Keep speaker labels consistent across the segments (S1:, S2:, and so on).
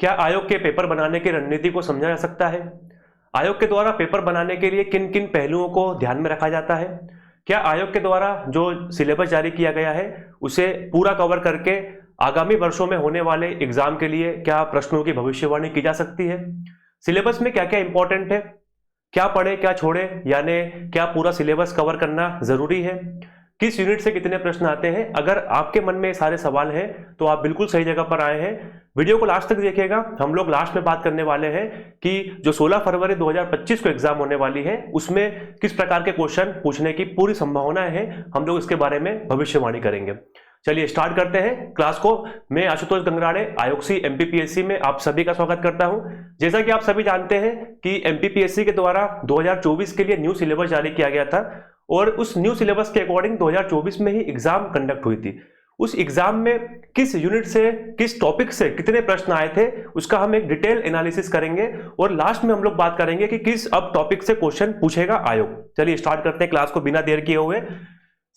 S1: क्या आयोग के पेपर बनाने की रणनीति को समझा जा सकता है? आयोग के द्वारा पेपर बनाने के लिए किन किन पहलुओं को ध्यान में रखा जाता है? क्या आयोग के द्वारा जो सिलेबस जारी किया गया है उसे पूरा कवर करके आगामी वर्षों में होने वाले एग्जाम के लिए क्या प्रश्नों की भविष्यवाणी की जा सकती है? सिलेबस में क्या क्या इंपॉर्टेंट है, क्या पढ़े क्या छोड़े, यानी क्या पूरा सिलेबस कवर करना जरूरी है, किस यूनिट से कितने प्रश्न आते हैं? अगर आपके मन में ये सारे सवाल हैं तो आप बिल्कुल सही जगह पर आए हैं। वीडियो को लास्ट तक देखिएगा। हम लोग लास्ट में बात करने वाले हैं कि जो 16 फरवरी 2025 को एग्जाम होने वाली है उसमें किस प्रकार के क्वेश्चन पूछने की पूरी संभावना है, हम लोग इसके बारे में भविष्यवाणी करेंगे। चलिए स्टार्ट करते हैं क्लास को। मैं आशुतोष गंगराड़े आयोक्सी एमपीपीएससी में आप सभी का स्वागत करता हूं। जैसा कि आप सभी जानते हैं कि एमपीपीएससी के द्वारा 2024 के लिए न्यू सिलेबस जारी किया गया था और उस न्यू सिलेबस के अकॉर्डिंग 2024 में ही एग्जाम कंडक्ट हुई थी। उस एग्जाम में किस यूनिट से किस टॉपिक से कितने प्रश्न आए थे उसका हम एक डिटेल एनालिसिस करेंगे और लास्ट में हम लोग बात करेंगे कि किस अब टॉपिक से क्वेश्चन पूछेगा आयोग। चलिए स्टार्ट करते हैं क्लास को बिना देर किए हुए।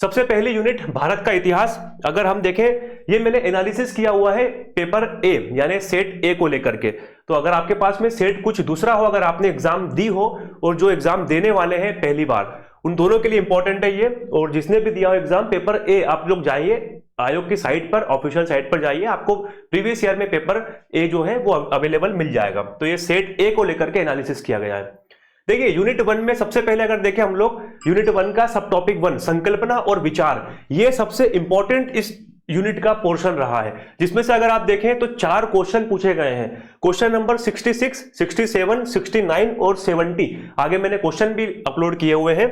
S1: सबसे पहली यूनिट भारत का इतिहास। अगर हम देखें, ये मैंने एनालिसिस किया हुआ है पेपर ए यानी सेट ए को लेकर के। तो अगर आपके पास में सेट कुछ दूसरा हो, अगर आपने एग्जाम दी हो और जो एग्जाम देने वाले हैं पहली बार, उन दोनों के लिए इंपॉर्टेंट है ये। और जिसने भी दिया हो एग्जाम पेपर ए, आप लोग जाइए आयोग की साइट पर, ऑफिशियल साइट पर जाइए, आपको प्रीवियस ईयर में पेपर ए जो है वो अवेलेबल मिल जाएगा। तो ये सेट ए को लेकर के एनालिसिस किया गया है। देखिए यूनिट 1 में सबसे पहले अगर देखें हम लोग, यूनिट 1 का सब टॉपिक 1 संकल्पना और विचार, ये सबसे इंपॉर्टेंट इस यूनिट का पोर्शन रहा है, जिसमें से अगर आप देखें तो 4 क्वेश्चन पूछे गए हैं। क्वेश्चन नंबर 66, 67, 69 और 70। आगे मैंने क्वेश्चन भी अपलोड किए हुए हैं।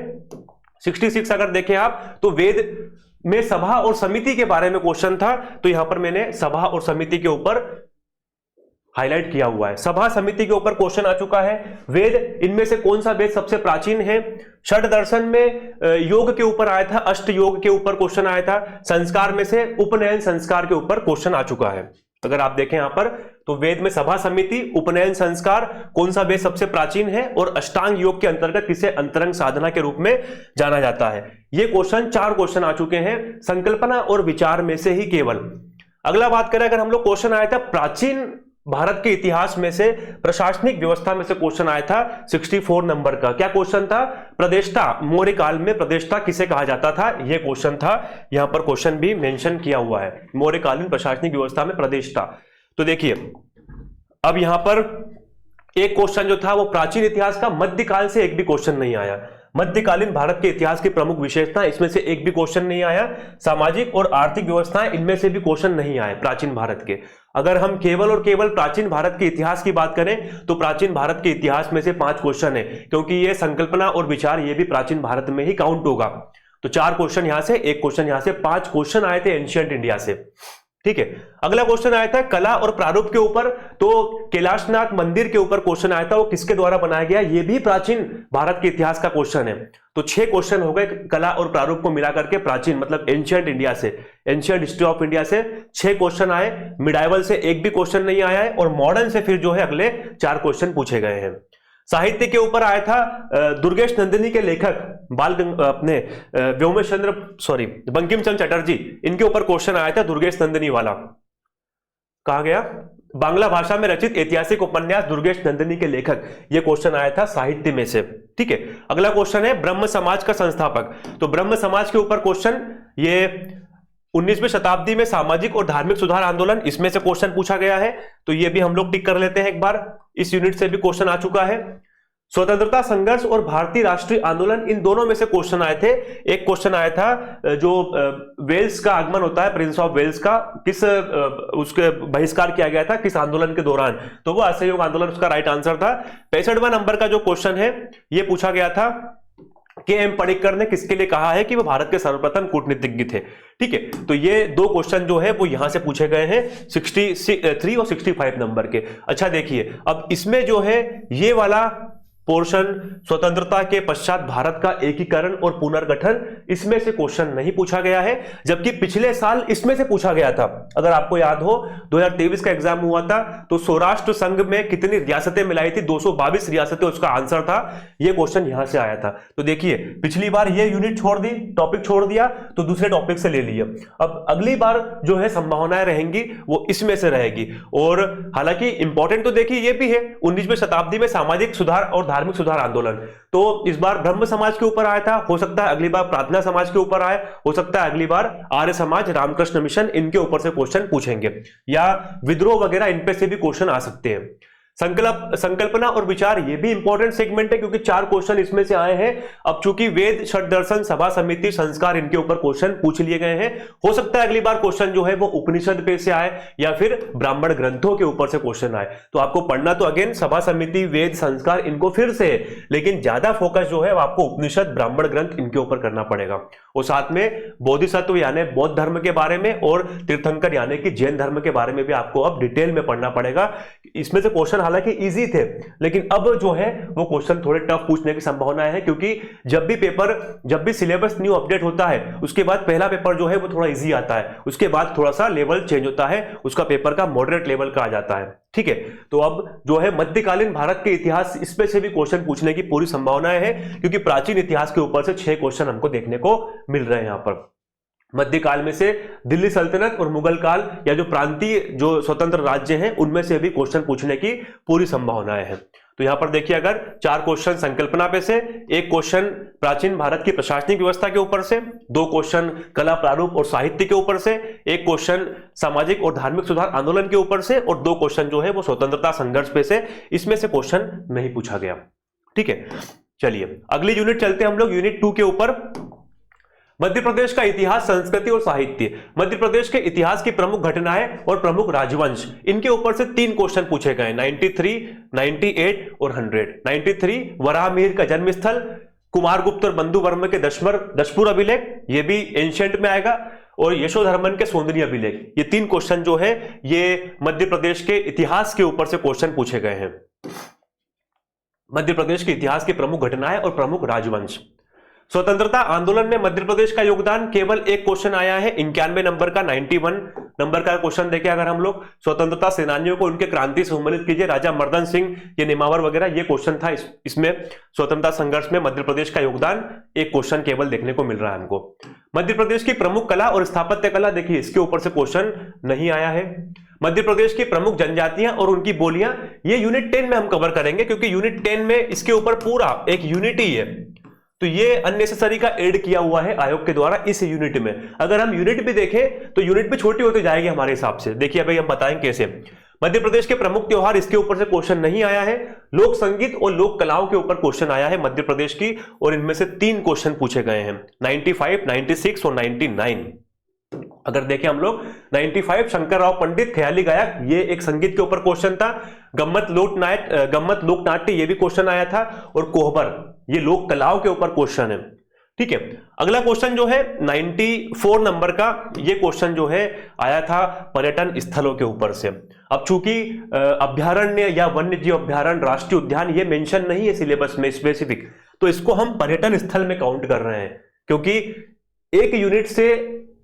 S1: 66 अगर देखें आप तो वेद में सभा और समिति के बारे में क्वेश्चन था, तो यहां पर मैंने सभा और समिति के ऊपर हाईलाइट किया हुआ है। सभा समिति के ऊपर क्वेश्चन आ चुका है। वेद, इनमें से कौन सा वेद सबसे प्राचीन है? षड दर्शन में योग के ऊपर आया था, अष्ट योग के ऊपर क्वेश्चन आया था। संस्कार में से उपनयन संस्कार के ऊपर क्वेश्चन आ चुका है। अगर आप देखें यहां पर तो वेद में सभा समिति, उपनयन संस्कार, कौन सा वेद सबसे प्राचीन है और अष्टांग योग के अंतर्गत किसे अंतरंग साधना के रूप में जाना जाता है। ये क्वेश्चन 4 क्वेश्चन आ चुके हैं संकल्पना और विचार में से ही केवल। अगला बात करें, अगर हम लोग क्वेश्चन आया था प्राचीन भारत के इतिहास में से प्रशासनिक व्यवस्था में से क्वेश्चन आया था 64 नंबर का। क्या क्वेश्चन था? प्रदेष्टा, मौर्य काल में प्रदेष्टा किसे कहा जाता था, यह क्वेश्चन था। यहां पर क्वेश्चन भी मेंशन किया हुआ है, मौर्यकालीन प्रशासनिक व्यवस्था में प्रदेष्टा। तो देखिए अब यहां पर एक क्वेश्चन जो था वो प्राचीन इतिहास का, मध्यकाल से एक भी क्वेश्चन नहीं आया। मध्यकालीन भारत के इतिहास की प्रमुख विशेषता, इसमें से एक भी क्वेश्चन नहीं आया। सामाजिक और आर्थिक व्यवस्थाएं, इनमें से भी क्वेश्चन नहीं आए प्राचीन भारत के। अगर हम केवल और केवल प्राचीन भारत के इतिहास की बात करें तो प्राचीन भारत के इतिहास में से 5 क्वेश्चन है, क्योंकि ये संकल्पना और विचार ये भी प्राचीन भारत में ही काउंट होगा। तो 4 क्वेश्चन यहां से, 1 क्वेश्चन यहां से, 5 क्वेश्चन आए थे एंशिएंट इंडिया से। ठीक है, अगला क्वेश्चन आया था कला और प्रारूप के ऊपर। तो कैलाशनाथ मंदिर के ऊपर क्वेश्चन आया था, वो किसके द्वारा बनाया गया, ये भी प्राचीन भारत के इतिहास का क्वेश्चन है। तो 6 क्वेश्चन हो गए कला और प्रारूप को मिलाकर के, प्राचीन मतलब एंशिएंट इंडिया से, एंशिएंट हिस्ट्री ऑफ इंडिया से 6 क्वेश्चन आए। मिडाइवल से एक भी क्वेश्चन नहीं आया है और मॉडर्न से फिर जो है अगले 4 क्वेश्चन पूछे गए हैं। साहित्य के ऊपर आया था दुर्गेश नंदिनी के लेखक बंकिम चंद्र चटर्जी, इनके ऊपर क्वेश्चन आया था दुर्गेश नंदिनी वाला। कहा गया बांग्ला भाषा में रचित ऐतिहासिक उपन्यास दुर्गेश नंदिनी के लेखक, यह क्वेश्चन आया था साहित्य में से। ठीक है, अगला क्वेश्चन है ब्रह्म समाज का संस्थापक। तो ब्रह्म समाज के ऊपर क्वेश्चन, ये 19वीं शताब्दी में सामाजिक और धार्मिक सुधार आंदोलन, इसमें से क्वेश्चन पूछा गया है। तो ये भी हम लोग टिक कर लेते हैं एक बार, इस यूनिट से भी क्वेश्चन आ चुका है। स्वतंत्रता संघर्ष और भारतीय राष्ट्रीय आंदोलन, इन दोनों में से क्वेश्चन आए थे। एक क्वेश्चन आया था जो वेल्स का आगमन होता है, प्रिंस ऑफ वेल्स का, किस उसके बहिष्कार किया गया था किस आंदोलन के दौरान, तो वो असहयोग आंदोलन उसका राइट आंसर था। 65वां नंबर का जो क्वेश्चन है ये पूछा गया था के एम पणिक्कर ने किसके लिए कहा है कि वो भारत के सर्वप्रथम कूटनीतिज्ञ थे। ठीक है, तो ये 2 क्वेश्चन जो है वो यहां से पूछे गए हैं 63 और 65 नंबर के। अच्छा देखिए, अब इसमें जो है ये वाला पोर्शन, स्वतंत्रता के पश्चात भारत का एकीकरण और पुनर्गठन, इसमें से क्वेश्चन नहीं पूछा गया है, जबकि पिछले साल इसमें से पूछा गया था। अगर आपको याद हो 2023 का एग्जाम हुआ था तो सौराष्ट्र संघ में कितनी रियासतें मिलाई थी, 222 रियासतें उसका आंसर था। यह क्वेश्चन यहां से आया था। तो देखिए पिछली बार ये यूनिट छोड़ दी, टॉपिक छोड़ दिया, तो दूसरे टॉपिक से ले लिया। अब अगली बार जो है संभावनाएं रहेंगी वो इसमें से रहेगी। और हालांकि इंपॉर्टेंट तो देखिए ये भी है 19वीं शताब्दी में सामाजिक सुधार और धार्मिक सुधार आंदोलन, तो इस बार ब्रह्म समाज के ऊपर आया था, हो सकता है अगली बार प्रार्थना समाज के ऊपर आए, हो सकता है अगली बार आर्य समाज, रामकृष्ण मिशन, इनके ऊपर से क्वेश्चन पूछेंगे, या विद्रोह वगैरह इन पे से भी क्वेश्चन आ सकते हैं। संकल्पना और विचार, ये भी इंपॉर्टेंट सेगमेंट है क्योंकि 4 क्वेश्चन इसमें से आए हैं। अब चूंकि वेद, षट दर्शन, सभा समिति, संस्कार, इनके ऊपर क्वेश्चन पूछ लिए गए हैं, हो सकता है अगली बार क्वेश्चन जो है वो उपनिषद पे से आए या फिर ब्राह्मण ग्रंथों के ऊपर से क्वेश्चन आए। तो आपको पढ़ना तो अगेन सभा समिति, वेद, संस्कार, इनको फिर से है, लेकिन ज्यादा फोकस जो है आपको उपनिषद, ब्राह्मण ग्रंथ, इनके ऊपर करना पड़ेगा। और साथ में बोधिसत्व यानी बौद्ध धर्म के बारे में और तीर्थंकर यानी कि जैन धर्म के बारे में भी आपको अब डिटेल में पढ़ना पड़ेगा। इसमें से क्वेश्चन हालांकि इजी थे, लेकिन अब जो है वो क्वेश्चन थोड़े टफ पूछने की संभावना है, क्योंकि जब भी सिलेबस न्यू अपडेट होता है उसके बाद पहला पेपर जो है वो थोड़ा इजी आता है, उसके बाद थोड़ा सा लेवल चेंज होता है, उसका पेपर का मॉडरेट लेवल का आ जाता है। ठीक है, तो अब जो है मध्यकालीन भारत के इतिहास, इसमें से भी क्वेश्चन पूछने की पूरी संभावनाएं है, क्योंकि प्राचीन इतिहास के ऊपर से 6 क्वेश्चन हमको देखने को मिल रहे हैं यहां पर। मध्यकाल में से दिल्ली सल्तनत और मुगल काल या जो प्रांतीय जो स्वतंत्र राज्य हैं उनमें से भी क्वेश्चन पूछने की पूरी संभावनाएं हैं। तो यहां पर देखिए अगर 4 क्वेश्चन संकल्पना पे से, 1 क्वेश्चन प्राचीन भारत की प्रशासनिक व्यवस्था के ऊपर से, 2 क्वेश्चन कला, प्रारूप और साहित्य के ऊपर से, 1 क्वेश्चन सामाजिक और धार्मिक सुधार आंदोलन के ऊपर से, और 2 क्वेश्चन जो है वो स्वतंत्रता संघर्ष पे से, इसमें से क्वेश्चन नहीं पूछा गया। ठीक है, चलिए अगली यूनिट चलते हैं हम लोग, यूनिट 2 के ऊपर। मध्य प्रदेश का इतिहास, संस्कृति और साहित्य। मध्य प्रदेश के इतिहास की प्रमुख घटनाएं और प्रमुख राजवंश, इनके ऊपर से 3 क्वेश्चन पूछे गए, 93, 98 और 100। 93 वराहमिहिर का जन्मस्थल, कुमारगुप्त और बंधु वर्मा के दशपुर अभिलेख, ये भी एंशिएंट में आएगा, और यशोधर्मन के सौंदर्य अभिलेख। ये 3 क्वेश्चन जो है ये मध्य प्रदेश के इतिहास के ऊपर से क्वेश्चन पूछे गए हैं। मध्य प्रदेश के इतिहास की प्रमुख घटनाएं और प्रमुख राजवंश। स्वतंत्रता आंदोलन में मध्य प्रदेश का योगदान, केवल 1 क्वेश्चन आया है 91 नंबर का, 91 नंबर का क्वेश्चन देखें अगर हम लोग, स्वतंत्रता सेनानियों को उनके क्रांति से सम्मिलित कीजिए, राजा मर्दन सिंह, ये नेमावर वगैरह, ये क्वेश्चन था। इसमें स्वतंत्रता संघर्ष में मध्य प्रदेश का योगदान 1 क्वेश्चन केवल देखने को मिल रहा है हमको। मध्य प्रदेश की प्रमुख कला और स्थापत्य कला, देखिए इसके ऊपर से क्वेश्चन नहीं आया है। मध्य प्रदेश की प्रमुख जनजातियां और उनकी बोलियां, ये यूनिट 10 में हम कवर करेंगे, क्योंकि यूनिट 10 में इसके ऊपर पूरा एक यूनिट ही है, तो ये अननेसेसरी का ऐड किया हुआ है आयोग के द्वारा इस यूनिट में। अगर हम यूनिट भी देखें तो यूनिट भी छोटी होती जाएगी हमारे हिसाब से। देखिए भाई हम बताएं कैसे। मध्य प्रदेश के प्रमुख त्योहार, इसके ऊपर से क्वेश्चन नहीं आया है। लोक संगीत और लोक कलाओं के ऊपर क्वेश्चन आया है मध्य प्रदेश की, और इनमें से 3 क्वेश्चन पूछे गए हैं, 95, 96 और 99। अगर देखें हम लोग 95 शंकरराव पंडित ख्याली गायक, ये एक संगीत के ऊपर क्वेश्चन था। गम्मत लोक नाट्य, ये भी क्वेश्चन आया था। और कोहबर, ये लोक कलाओं के ऊपर क्वेश्चन है। ठीक है, अगला क्वेश्चन जो है 94 नंबर का, ये क्वेश्चन जो है आया था पर्यटन स्थलों के ऊपर से। अब चूंकि अभ्यारण्य या वन्य जीव अभ्यारण्य, राष्ट्रीय उद्यान, ये मेंशन नहीं है सिलेबस में स्पेसिफिक, तो इसको हम पर्यटन स्थल में काउंट कर रहे हैं, क्योंकि एक यूनिट से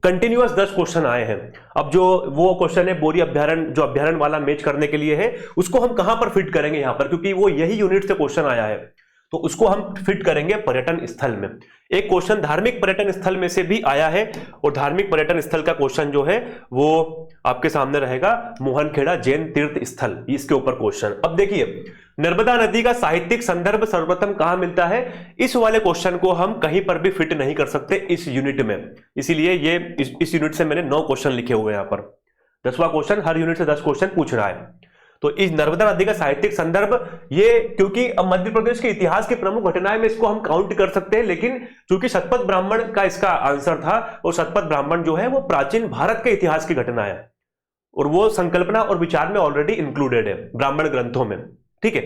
S1: कंटिन्यूअस 10 क्वेश्चन आए हैं। अब जो वो क्वेश्चन है बोरी अभ्यारण्य, जो अभ्यारण्य वाला मैच करने के लिए है, उसको हम कहां पर फिट करेंगे यहां पर, क्योंकि वो यही यूनिट से क्वेश्चन आया है, तो उसको हम फिट करेंगे पर्यटन स्थल में। एक क्वेश्चन धार्मिक पर्यटन स्थल में से भी आया है, और धार्मिक पर्यटन स्थल का क्वेश्चन जो है वो आपके सामने रहेगा, मोहनखेड़ा जैन तीर्थ स्थल, इसके ऊपर क्वेश्चन। अब देखिए नर्मदा नदी का साहित्यिक संदर्भ सर्वप्रथम कहां मिलता है, इस वाले क्वेश्चन को हम कहीं पर भी फिट नहीं कर सकते इस यूनिट में, इसीलिए ये इस यूनिट से मैंने 9 क्वेश्चन लिखे हुए हैं यहां पर। 10वां क्वेश्चन, हर यूनिट से 10 क्वेश्चन पूछ रहा है। तो इस नर्मदा नदी का साहित्यिक संदर्भ, ये क्योंकि अब मध्य प्रदेश के इतिहास की प्रमुख घटनाएं में इसको हम काउंट कर सकते हैं, लेकिन चूंकि शतपथ ब्राह्मण का इसका आंसर था, और शतपथ ब्राह्मण जो है वो प्राचीन भारत के इतिहास की घटना है, और वो संकल्पना और विचार में ऑलरेडी इंक्लूडेड है ब्राह्मण ग्रंथों में। ठीक है,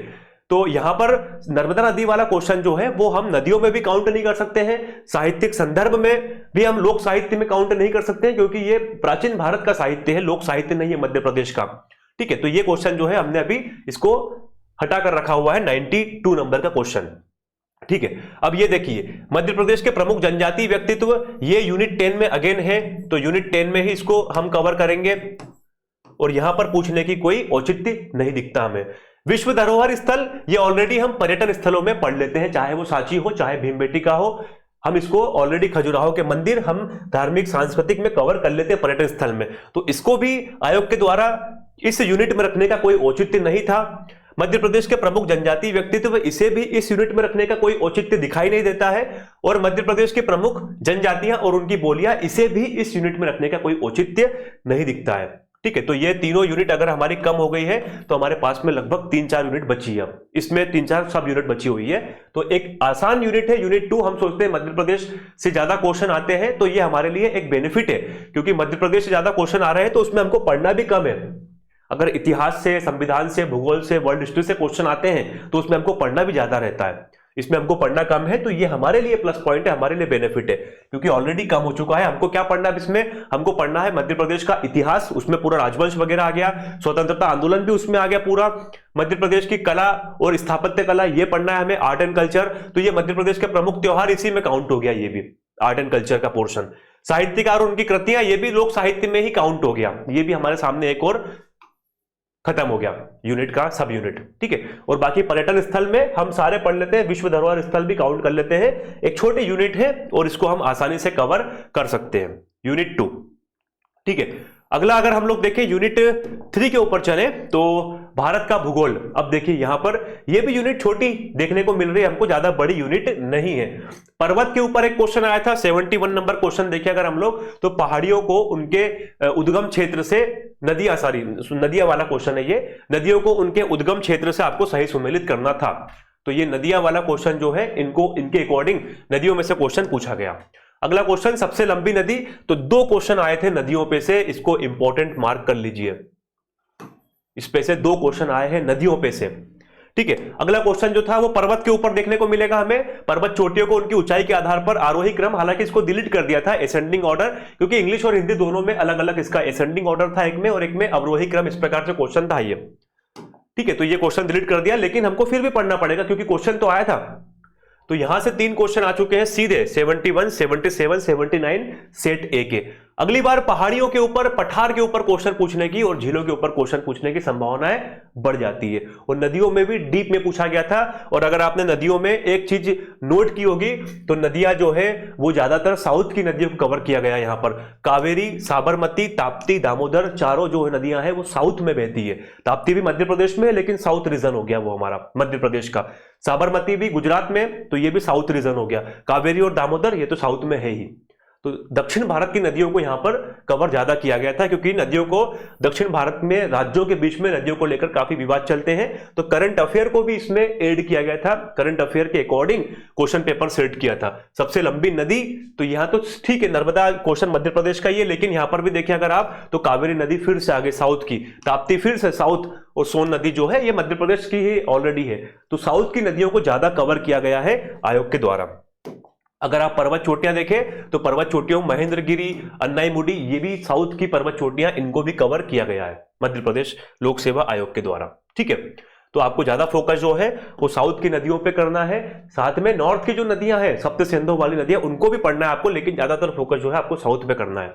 S1: तो यहां पर नर्मदा नदी वाला क्वेश्चन जो है वो हम नदियों में भी काउंट नहीं कर सकते हैं, साहित्यिक संदर्भ में भी हम लोक साहित्य में काउंट नहीं कर सकते हैं, क्योंकि ये प्राचीन भारत का साहित्य है, लोक साहित्य नहीं है मध्य प्रदेश का। ठीक है, तो ये क्वेश्चन जो है हमने अभी इसको हटाकर रखा हुआ है 92 नंबर का क्वेश्चन। ठीक है, अब ये देखिए मध्य प्रदेश के प्रमुख जनजातीय व्यक्तित्व, ये यूनिट 10 में अगेन है, तो यूनिट 10 में ही इसको हम कवर करेंगे और यहां पर पूछने की कोई औचित्य नहीं दिखता हमें। विश्व धरोहर स्थल, ये ऑलरेडी हम पर्यटन स्थलों में पढ़ लेते हैं, चाहे वो सांची हो चाहे भीमबेटका हो, हम इसको ऑलरेडी खजुराहो के मंदिर हम धार्मिक सांस्कृतिक में कवर कर लेते हैं पर्यटन स्थल में, तो इसको भी आयोग के द्वारा इस यूनिट में रखने का कोई औचित्य नहीं था। मध्य प्रदेश के प्रमुख जनजातीय व्यक्तित्व, इसे भी इस यूनिट में रखने का कोई औचित्य दिखाई नहीं देता है, और मध्य प्रदेश के प्रमुख जनजातियां और उनकी बोलियां, इसे भी इस यूनिट में रखने का कोई औचित्य नहीं दिखता है। ठीक है, तो ये तीनों यूनिट अगर हमारी कम हो गई है तो हमारे पास में लगभग 3-4 यूनिट बची है, इसमें 3-4 सब यूनिट बची हुई है। तो एक आसान यूनिट है यूनिट 2, हम सोचते हैं मध्य प्रदेश से ज्यादा क्वेश्चन आते हैं, तो ये हमारे लिए एक बेनिफिट है, क्योंकि मध्य प्रदेश से ज्यादा क्वेश्चन आ रहे हैं तो उसमें हमको पढ़ना भी कम है। अगर इतिहास से, संविधान से, भूगोल से, वर्ल्ड हिस्ट्री से क्वेश्चन आते हैं तो उसमें हमको पढ़ना भी ज्यादा रहता है, इसमें हमको पढ़ना कम है, तो ये हमारे लिए प्लस पॉइंट है, हमारे लिए बेनिफिट है, क्योंकि ऑलरेडी कम हो चुका है। हमको क्या पढ़ना है इसमें, हमको पढ़ना है मध्य प्रदेश का इतिहास, उसमें पूरा राजवंश वगैरह आ गया, स्वतंत्रता आंदोलन भी उसमें आ गया पूरा, मध्य प्रदेश की कला और स्थापत्य कला ये पढ़ना है हमें, आर्ट एंड कल्चर, तो ये मध्य प्रदेश के प्रमुख त्योहार इसी में काउंट हो गया, ये भी आर्ट एंड कल्चर का पोर्शन। साहित्यकार और उनकी कृतियां, ये भी लोक साहित्य में ही काउंट हो गया, ये भी हमारे सामने एक और खत्म हो गया यूनिट का सब यूनिट। ठीक है, और बाकी पर्यटन स्थल में हम सारे पढ़ लेते हैं, विश्व धरोहर स्थल भी काउंट कर लेते हैं, एक छोटी यूनिट है और इसको हम आसानी से कवर कर सकते हैं, यूनिट 2। ठीक है, अगला अगर हम लोग देखें यूनिट 3 के ऊपर चले तो भारत का भूगोल। अब देखिए यहां पर ये भी यूनिट छोटी देखने को मिल रही है हमको, ज्यादा बड़ी यूनिट नहीं है। पर्वत के ऊपर एक क्वेश्चन आया था, 71 नंबर क्वेश्चन देखें अगर हम लोग, तो पहाड़ियों को उनके उद्गम क्षेत्र से, नदियां वाला क्वेश्चन है ये, नदियों को उनके उद्गम क्षेत्र से आपको सही सुमेलित करना था। तो ये नदियां वाला क्वेश्चन जो है, इनको इनके अकॉर्डिंग नदियों में से क्वेश्चन पूछा गया। अगला क्वेश्चन, सबसे लंबी नदी, तो 2 क्वेश्चन आए थे नदियों पे से, इसको इंपॉर्टेंट मार्क कर लीजिए, इस पे से 2 क्वेश्चन आए हैं नदियों पे से। ठीक है, अगला क्वेश्चन जो था वो पर्वत के ऊपर देखने को मिलेगा हमें, पर्वत चोटियों को उनकी ऊंचाई के आधार पर आरोही क्रम, हालांकि इसको डिलीट कर दिया था असेंडिंग ऑर्डर, क्योंकि इंग्लिश और हिंदी दोनों में अलग अलग इसका असेंडिंग ऑर्डर था एक में, और एक में अवरोही क्रम, इस प्रकार से क्वेश्चन था ये। ठीक है, तो ये क्वेश्चन डिलीट कर दिया, लेकिन हमको फिर भी पढ़ना पड़ेगा क्योंकि क्वेश्चन तो आया था। तो यहां से 3 क्वेश्चन आ चुके हैं सीधे, 71, 77, 79 सेट ए के। अगली बार पहाड़ियों के ऊपर, पठार के ऊपर क्वेश्चन पूछने की और झीलों के ऊपर क्वेश्चन पूछने की संभावनाएं बढ़ जाती है, और नदियों में भी डीप में पूछा गया था। और अगर आपने नदियों में एक चीज नोट की होगी तो नदियां जो है वो ज्यादातर साउथ की नदियों को कवर किया गया है। यहां पर कावेरी, साबरमती, ताप्ती, दामोदर, चारों जो नदियां हैं वो साउथ में बहती है। ताप्ती भी मध्य प्रदेश में है, लेकिन साउथ रीजन हो गया वो हमारा मध्य प्रदेश का। साबरमती भी गुजरात में, तो ये भी साउथ रीजन हो गया। कावेरी और दामोदर ये तो साउथ में है ही। तो दक्षिण भारत की नदियों को यहां पर कवर ज्यादा किया गया था, क्योंकि नदियों को दक्षिण भारत में राज्यों के बीच में नदियों को लेकर काफी विवाद चलते हैं, तो करंट अफेयर को भी इसमें ऐड किया गया था। करंट अफेयर के अकॉर्डिंग क्वेश्चन पेपर सेट किया था। सबसे लंबी नदी, तो यहां तो ठीक है नर्मदा क्वेश्चन मध्य प्रदेश का ही है, लेकिन यहां पर भी देखें अगर आप, तो कावेरी नदी फिर से आगे साउथ की, ताप्ती फिर से साउथ, और सोन नदी जो है ये मध्य प्रदेश की ही ऑलरेडी है। तो साउथ की नदियों को ज्यादा कवर किया गया है आयोग के द्वारा। अगर आप पर्वत चोटियां देखें तो पर्वत चोटियों महेंद्रगिरी, अन्नाईमुडी, ये भी साउथ की पर्वत चोटियां, इनको भी कवर किया गया है मध्य प्रदेश लोक सेवा आयोग के द्वारा। ठीक है, तो आपको ज्यादा फोकस जो है वो साउथ की नदियों पे करना है। साथ में नॉर्थ की जो नदियां हैं, सप्त सिंधु वाली नदियां, उनको भी पढ़ना है आपको, लेकिन ज्यादातर फोकस जो है आपको साउथ पे करना है।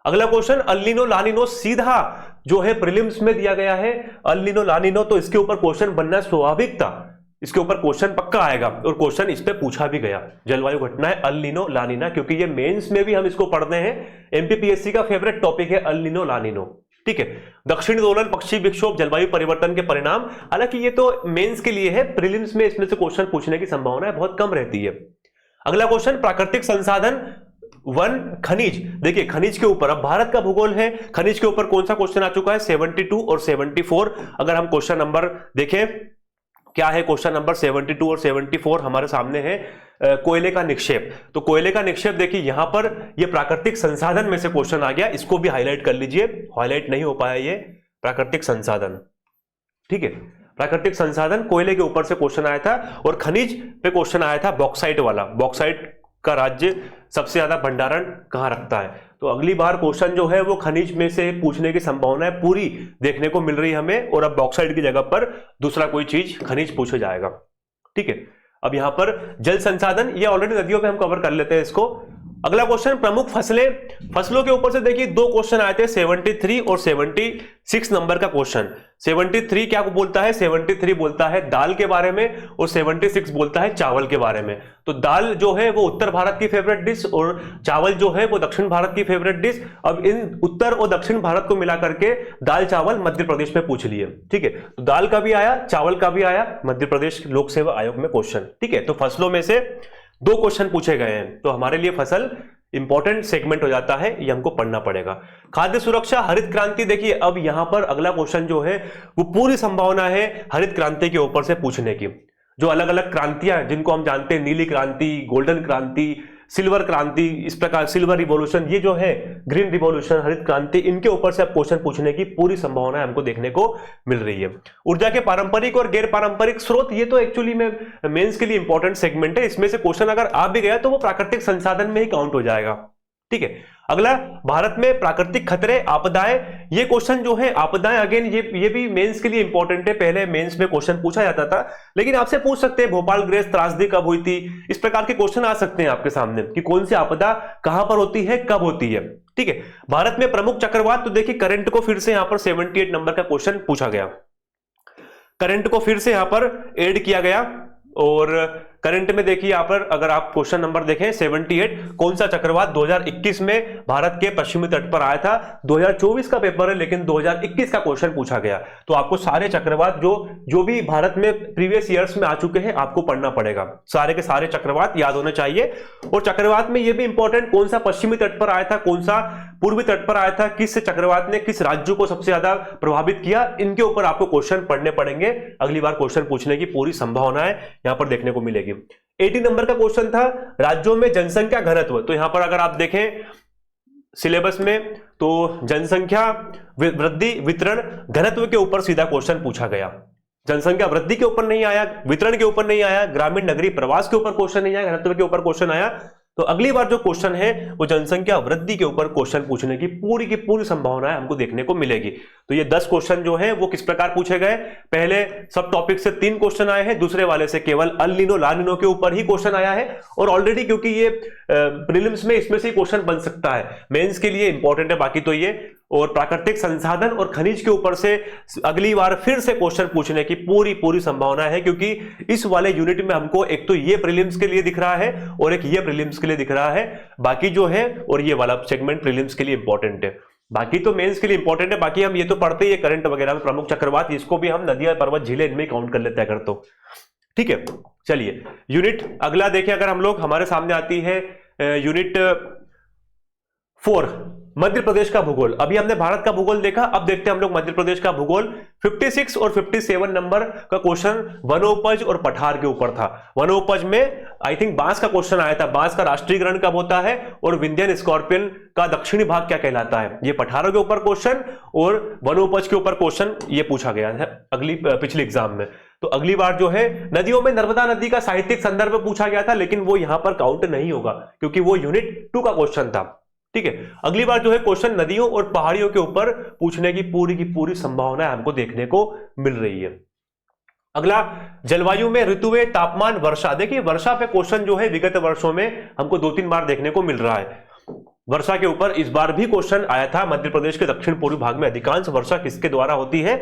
S1: अगला क्वेश्चन, अल नीनो ला नीनो सीधा जो है प्रीलिम्स में दिया गया है। अल नीनो ला नीनो, तो इसके ऊपर क्वेश्चन बनना स्वाभाविक था, इसके ऊपर क्वेश्चन पक्का आएगा, और क्वेश्चन इस पे पूछा भी गया। जलवायु घटनाएं अल नीनो ला नीना, क्योंकि ये मेंस में भी हम इसको पढ़ते हैं, एमपीपीएससी का फेवरेट टॉपिक है अल नीनो ला नीनो। ठीक है, दक्षिणी दोलन, पक्षी विक्षोभ, जलवायु परिवर्तन के परिणाम, हालांकि ये तो मेंस के लिए है, प्रीलिम्स में इसमें से क्वेश्चन पूछने की संभावना बहुत कम रहती है। अगला क्वेश्चन, प्राकृतिक संसाधन, वन, खनिज। देखिए खनिज के ऊपर, अब भारत का भूगोल है, खनिज के ऊपर कौन सा क्वेश्चन आ चुका है, 72 और 74। अगर हम क्वेश्चन नंबर देखें, क्या है क्वेश्चन नंबर 72 और 74 हमारे सामने है, कोयले का निक्षेप। तो कोयले का निक्षेप देखिए यहां पर ये प्राकृतिक संसाधन में से क्वेश्चन आ गया, इसको भी हाईलाइट कर लीजिए, हाईलाइट नहीं हो पाया ये प्राकृतिक संसाधन। ठीक है, प्राकृतिक संसाधन कोयले के ऊपर से क्वेश्चन आया था, और खनिज पे क्वेश्चन आया था बॉक्साइट वाला, बॉक्साइट का राज्य सबसे ज्यादा भंडारण कहां रखता है। तो अगली बार क्वेश्चन जो है वो खनिज में से पूछने की संभावना पूरी देखने को मिल रही है हमें, और अब बॉक्साइड की जगह पर दूसरा कोई चीज खनिज पूछा जाएगा। ठीक है, अब यहां पर जल संसाधन, ये ऑलरेडी नदियों पे हम कवर कर लेते हैं इसको। अगला क्वेश्चन प्रमुख फसलें, फसलों के ऊपर से देखिए दो क्वेश्चन आए थे, 73 और 76 नंबर का क्वेश्चन। 73 क्या बोलता है, 73 बोलता है दाल के बारे में, और 76 बोलता है चावल के बारे में। तो दाल जो है वो उत्तर भारत की फेवरेट डिश, और चावल जो है वो दक्षिण भारत की फेवरेट डिश। अब इन उत्तर और दक्षिण भारत को मिला करके दाल चावल मध्य प्रदेश में पूछ लिए। ठीक है, तो दाल का भी आया, चावल का भी आया मध्य प्रदेश लोक सेवा आयोग में क्वेश्चन। ठीक है, तो फसलों में से दो क्वेश्चन पूछे गए हैं, तो हमारे लिए फसल इंपॉर्टेंट सेगमेंट हो जाता है, ये हमको पढ़ना पड़ेगा। खाद्य सुरक्षा, हरित क्रांति, देखिए अब यहां पर अगला क्वेश्चन जो है वो पूरी संभावना है हरित क्रांति के ऊपर से पूछने की। जो अलग अलग क्रांतियां जिनको हम जानते हैं, नीली क्रांति, गोल्डन क्रांति, सिल्वर क्रांति, इस प्रकार सिल्वर रिवॉल्यूशन, ये जो है ग्रीन रिवॉल्यूशन, हरित क्रांति, इनके ऊपर से अब क्वेश्चन पूछने की पूरी संभावना हमको देखने को मिल रही है। ऊर्जा के पारंपरिक और गैर पारंपरिक स्रोत, ये तो एक्चुअली में मेंस के लिए इंपॉर्टेंट सेगमेंट है। इसमें से क्वेश्चन अगर आ भी गया तो वो प्राकृतिक संसाधन में ही काउंट हो जाएगा। ठीक है, अगला भारत में प्राकृतिक खतरे, आपदाएं, ये क्वेश्चन जो है आपदाएं, अगेन ये भी मेंस के लिए इंपॉर्टेंट है। पहले मेंस में क्वेश्चन पूछा जाता था, लेकिन आपसे पूछ सकते हैं भोपाल ग्रेस त्रासदी कब हुई थी, इस प्रकार के क्वेश्चन आ सकते हैं आपके सामने कि कौन सी आपदा कहां पर होती है, कब होती है। ठीक है, भारत में प्रमुख चक्रवात, तो देखिए करंट को फिर से यहां पर 78 नंबर का क्वेश्चन पूछा गया। करंट को फिर से यहां पर ऐड किया गया, और करंट में देखिए यहां पर अगर आप क्वेश्चन नंबर देखें 78, कौन सा चक्रवात 2021 में भारत के पश्चिमी तट पर आया था। 2024 का पेपर है, लेकिन 2021 का क्वेश्चन पूछा गया। तो आपको सारे चक्रवात जो भी भारत में प्रीवियस ईयर्स में आ चुके हैं आपको पढ़ना पड़ेगा, सारे के सारे चक्रवात याद होने चाहिए। और चक्रवात में यह भी इंपॉर्टेंट, कौन सा पश्चिमी तट पर आया था, कौन सा पूर्वी तट पर आया था, किस चक्रवात ने किस राज्यों को सबसे ज्यादा प्रभावित किया, इनके ऊपर आपको क्वेश्चन पढ़ने पड़ेंगे। अगली बार क्वेश्चन पूछने की पूरी संभावना है यहां पर देखने को मिलेगी। 80 नंबर का क्वेश्चन था राज्यों में जनसंख्या घनत्व, तो यहां पर अगर आप देखें सिलेबस में तो जनसंख्या वृद्धि वितरण घनत्व के ऊपर सीधा क्वेश्चन पूछा गया। जनसंख्या वृद्धि के ऊपर नहीं आया, वितरण के ऊपर नहीं आया, ग्रामीण नगरीय प्रवास के ऊपर क्वेश्चन नहीं आया, घनत्व के ऊपर क्वेश्चन आया। तो अगली बार जो क्वेश्चन है वो जनसंख्या वृद्धि के ऊपर क्वेश्चन पूछने की पूरी संभावना हमको देखने को मिलेगी। तो ये 10 क्वेश्चन जो है वो किस प्रकार पूछे गए, पहले सब टॉपिक से 3 क्वेश्चन आए हैं, दूसरे वाले से केवल अल नीनो ला नीनो के ऊपर ही क्वेश्चन आया है। और ऑलरेडी क्योंकि ये प्रीलिम्स में इसमें से क्वेश्चन बन सकता है, मेंस के लिए इंपॉर्टेंट है बाकी तो ये। और प्राकृतिक संसाधन और खनिज के ऊपर से अगली बार फिर से क्वेश्चन पूछने की पूरी संभावना है, क्योंकि इस वाले यूनिट में हमको एक तो ये प्रीलिम्स के लिए दिख रहा है और एक ये प्रीलिम्स के लिए दिख रहा है, बाकी जो है और ये वाला सेगमेंट प्रीलिम्स के लिए इंपॉर्टेंट है, बाकी तो मेंस के लिए इंपॉर्टेंट है। बाकी हम ये तो पढ़ते ही है करंट वगैरह में, प्रमुख चक्रवात, इसको भी हम नदियां पर्वत झीलें इनमें काउंट कर लेते हैं अगर तो। ठीक है, चलिए यूनिट अगला देखें, अगर हम लोग हमारे सामने आती है यूनिट 4 मध्य प्रदेश का भूगोल। अभी हमने भारत का भूगोल देखा, अब देखते हैं हम लोग मध्य प्रदेश का भूगोल। 56 और 57 नंबर का क्वेश्चन वनोपज और पठार के ऊपर था। वनोपज में आई थिंक बांस का क्वेश्चन आया था, बांस का राष्ट्रीयकरण कब होता है और विंध्यन स्कॉर्पियन का दक्षिणी भाग क्या कहलाता है। ये पठारों के ऊपर क्वेश्चन और वनोपज के ऊपर क्वेश्चन ये पूछा गया है पिछले एग्जाम में। तो अगली बार जो है नदियों में नर्मदा नदी का साहित्यिक संदर्भ पूछा गया था, लेकिन वो यहां पर काउंट नहीं होगा क्योंकि वो यूनिट 2 का क्वेश्चन था। ठीक है, अगली बार जो है क्वेश्चन नदियों और पहाड़ियों के ऊपर पूछने की पूरी संभावना हमको देखने को मिल रही है। अगला जलवायु में ऋतुएं, तापमान, वर्षा। देखिए वर्षा पे क्वेश्चन जो है विगत वर्षों में हमको 2-3 बार देखने को मिल रहा है। वर्षा के ऊपर इस बार भी क्वेश्चन आया था, मध्य प्रदेश के दक्षिण पूर्वी भाग में अधिकांश वर्षा किसके द्वारा होती है।